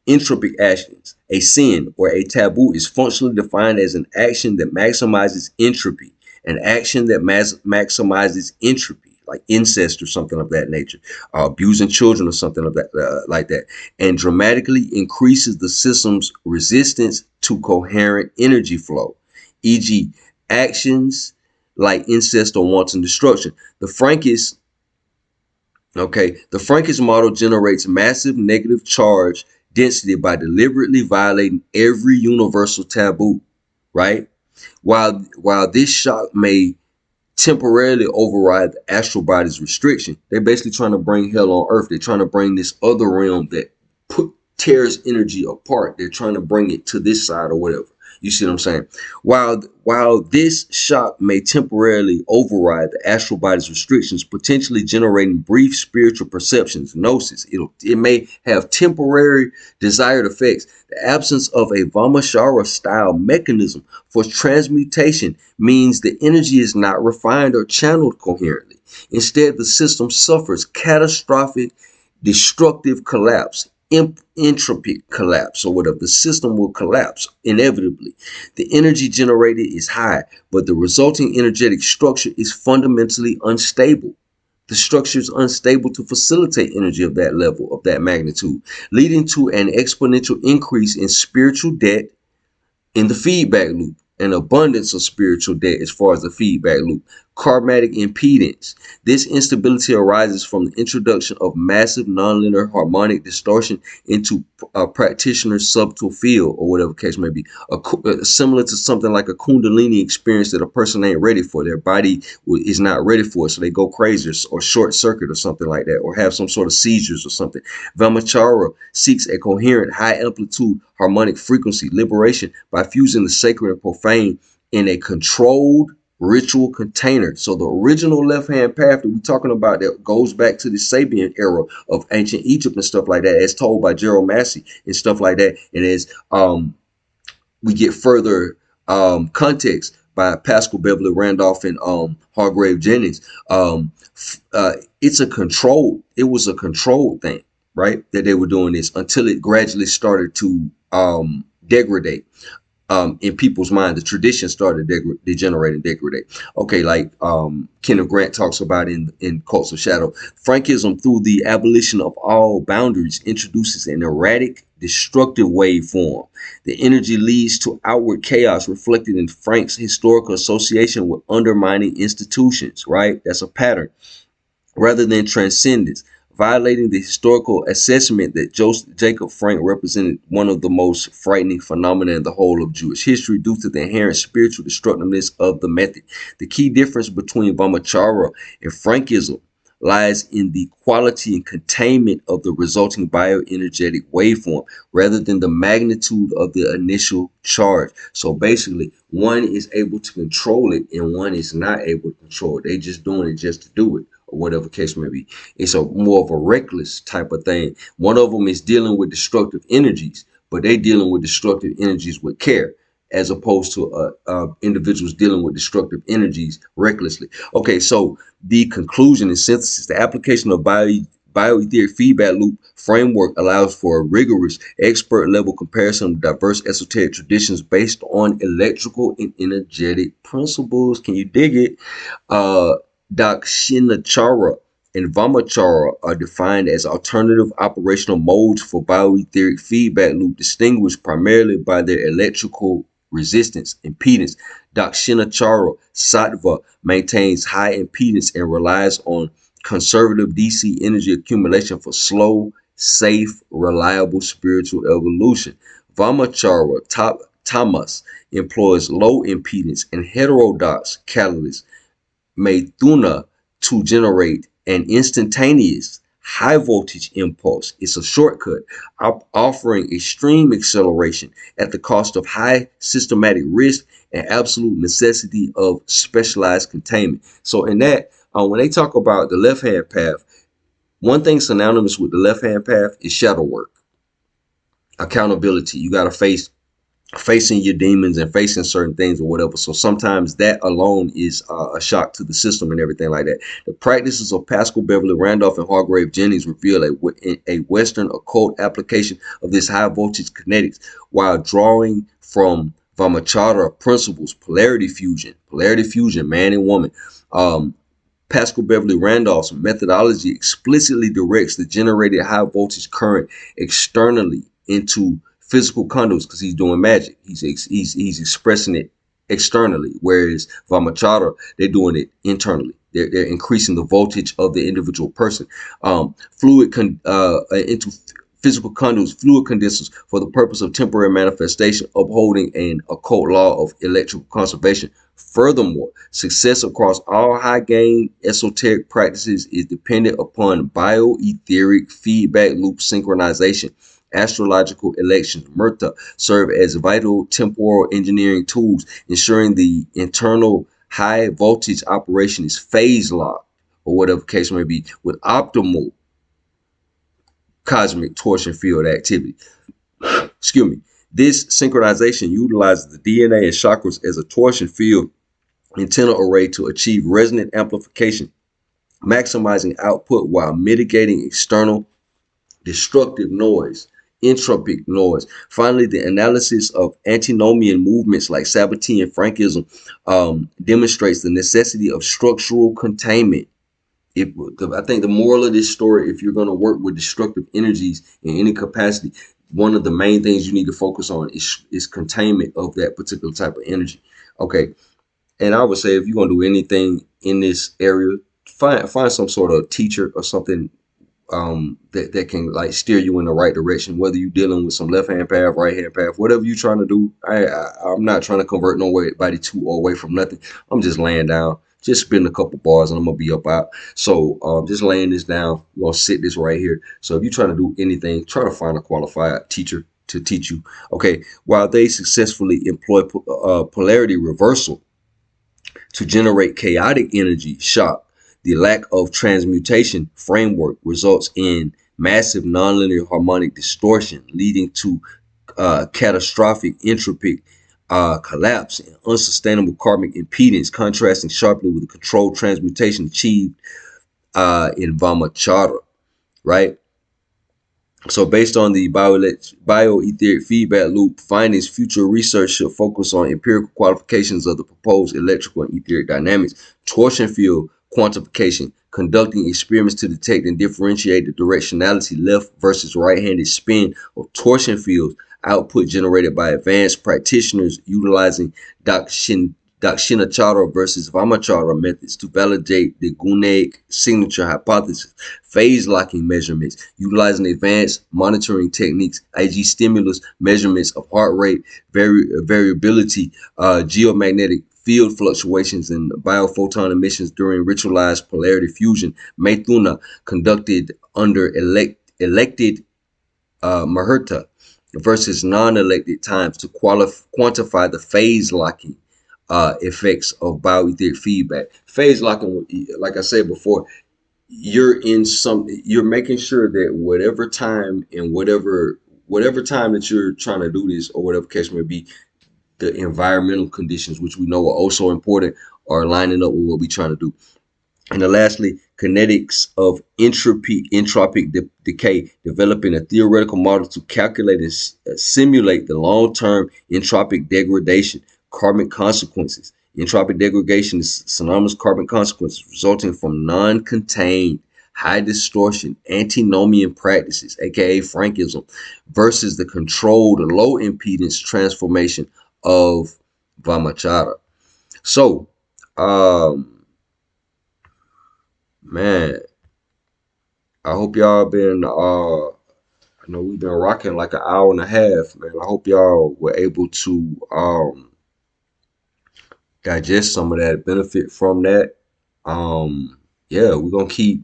entropic actions. A sin or a taboo is functionally defined as an action that maximizes entropy, an action that maximizes entropy, like incest or something of that nature, abusing children or something of that like that, and dramatically increases the system's resistance to coherent energy flow, e.g., actions like incest or wanton destruction. The Frankish the Frankish model generates massive negative charge density by deliberately violating every universal taboo, right? While this shock may temporarily override the astral body's restriction, they're basically trying to bring hell on earth. They're trying to bring this other realm that tears energy apart. They're trying to bring it to this side or whatever. You see what I'm saying? While this shock may temporarily override the astral body's restrictions, potentially generating brief spiritual perceptions, gnosis, it may have temporary desired effects. The absence of a Vamachara style mechanism for transmutation means the energy is not refined or channeled coherently. Instead, the system suffers catastrophic destructive collapse, entropic collapse, or whatever. The system will collapse inevitably. The energy generated is high, but the resulting energetic structure is fundamentally unstable. The structure is unstable to facilitate energy of that level, of that magnitude, leading to an exponential increase in spiritual debt in the feedback loop, an abundance of spiritual debt as far as the feedback loop. Karmatic impedance. This instability arises from the introduction of massive nonlinear harmonic distortion into a practitioner's subtle field, or whatever case may be, similar to something like a kundalini experience that a person ain't ready for. Their body is not ready for it, so they go crazy or short circuit or something like that, or have some sort of seizures or something. Vamachara seeks a coherent, high amplitude harmonic frequency liberation by fusing the sacred and profane in a controlled ritual container. So the original left-hand path that we're talking about that goes back to the Sabian era of ancient Egypt and stuff like that, as told by Gerald Massey and stuff like that. And as we get further context by Pascal Beverly Randolph and Hargrave Jennings, it was a controlled thing, right? That they were doing this until it gradually started to degrade. In people's mind, the tradition started degenerating, degrade. Okay, like Kenneth Grant talks about in Cults of Shadow. Frankism, through the abolition of all boundaries, introduces an erratic, destructive waveform. The energy leads to outward chaos, reflected in Frank's historical association with undermining institutions, right? That's a pattern. Rather than transcendence, violating the historical assessment that Jacob Frank represented one of the most frightening phenomena in the whole of Jewish history due to the inherent spiritual destructiveness of the method. The key difference between Vamachara and Frankism lies in the quality and containment of the resulting bioenergetic waveform rather than the magnitude of the initial charge. So basically, one is able to control it and one is not able to control it. They just doing it just to do it, or whatever case may be. It's a more of a reckless type of thing. One of them is dealing with destructive energies, but they dealing with destructive energies with care, as opposed to individuals dealing with destructive energies recklessly. Okay, so the conclusion and synthesis: the application of Bio-Aetheric Feedback Loop framework allows for a rigorous expert level comparison of diverse esoteric traditions based on electrical and energetic principles. Can you dig it? Dakshinachara and Vamachara are defined as alternative operational modes for Bio-Aetheric Feedback Loop, distinguished primarily by their electrical resistance, impedance. Dakshinachara Sattva maintains high impedance and relies on conservative DC energy accumulation for slow, safe, reliable spiritual evolution. Vamachara Tamas employs low impedance and heterodox catalysts Maithuna to generate an instantaneous high voltage impulse. It's a shortcut, offering extreme acceleration at the cost of high systematic risk and absolute necessity of specialized containment. So in that, when they talk about the left-hand path, one thing synonymous with the left-hand path is shadow work, accountability. You got to face facing your demons and facing certain things or whatever. So sometimes that alone is a shock to the system and everything like that. The practices of Pascal Beverly Randolph and Hargrave Jennings reveal a Western occult application of this high voltage kinetics while drawing from Vamachara principles, polarity fusion, man and woman. Pascal Beverly Randolph's methodology explicitly directs the generated high voltage current externally into physical conduits because he's doing magic. He's expressing it externally, whereas Vamachara, they're doing it internally. They're increasing the voltage of the individual person. Into physical conduits, fluid condensers for the purpose of temporary manifestation, upholding an occult law of electrical conservation. Furthermore, success across all high-gain esoteric practices is dependent upon bio-etheric feedback loop synchronization. Astrological elections, Murta, serve as vital temporal engineering tools, ensuring the internal high voltage operation is phase locked, or whatever case may be, with optimal cosmic torsion field activity. Excuse me. This synchronization utilizes the DNA and chakras as a torsion field antenna array to achieve resonant amplification, maximizing output while mitigating external destructive noise, entropic noise. Finally, the analysis of antinomian movements like Sabbatean Frankism demonstrates the necessity of structural containment. I think the moral of this story, if you're going to work with destructive energies in any capacity, one of the main things you need to focus on is containment of that particular type of energy. Okay, and I would say if you're going to do anything in this area, find some sort of teacher or something that can like steer you in the right direction, whether you're dealing with some left hand path, right hand path, whatever you're trying to do. I'm not trying to convert nobody to or away from nothing. I'm just laying down, just spitting a couple bars, and I'm gonna be up out. So just laying this down. We're gonna sit this right here. So if you're trying to do anything, try to find a qualified teacher to teach you. Okay, while they successfully employ polarity reversal to generate chaotic energy shock, the lack of transmutation framework results in massive nonlinear harmonic distortion, leading to catastrophic entropic collapse and unsustainable karmic impedance, contrasting sharply with the controlled transmutation achieved in Vamachara, right? So based on the bio-etheric feedback loop findings, future research should focus on empirical qualifications of the proposed electrical and etheric dynamics, torsion field quantification, conducting experiments to detect and differentiate the directionality left versus right-handed spin of torsion fields, output generated by advanced practitioners utilizing Dakshinachara versus Vamachara methods to validate the Gunaic signature hypothesis, phase locking measurements, utilizing advanced monitoring techniques, IG stimulus measurements of heart rate, variability, geomagnetic field fluctuations, and biophoton emissions during ritualized polarity fusion. Maithuna conducted under elected Muhurta versus non-elected times to quantify the phase locking effects of bioetheric feedback. Phase locking, like I said before, you're making sure that whatever time and whatever time that you're trying to do this or whatever case may be, the environmental conditions, which we know are also important, are lining up with what we're trying to do. And then lastly, kinetics of entropic decay, developing a theoretical model to calculate and simulate the long-term entropic degradation, karmic consequences. Entropic degradation is synonymous karmic consequences resulting from non-contained, high distortion, antinomian practices, aka Frankism, versus the controlled low impedance transformation of Vamachara. So, man, I hope y'all been I know we've been rocking like an hour and a half, man. I hope y'all were able to digest some of that, benefit from that. Yeah, we're gonna keep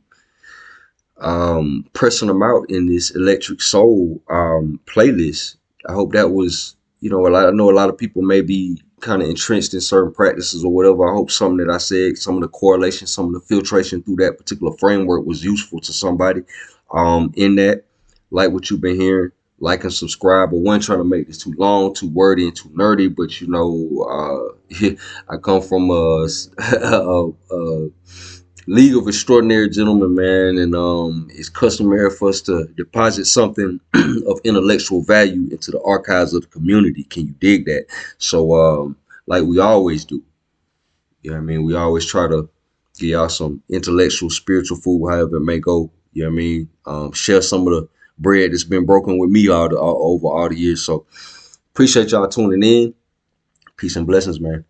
pressing them out in this Electric Soul playlist. I hope that was, you know, I know a lot of people may be kind of entrenched in certain practices or whatever. I hope something that I said, some of the correlation, some of the filtration through that particular framework was useful to somebody in that, like what you've been hearing. like and subscribe. But one trying to make this too long, too wordy, and too nerdy. But you know, I come from a League of Extraordinary Gentlemen, man, and it's customary for us to deposit something of intellectual value into the archives of the community. Can you dig that? So, like we always do, you know what I mean? We always try to give y'all some intellectual, spiritual food, however it may go. You know what I mean? Share some of the bread that's been broken with me over all the years. So, appreciate y'all tuning in. Peace and blessings, man.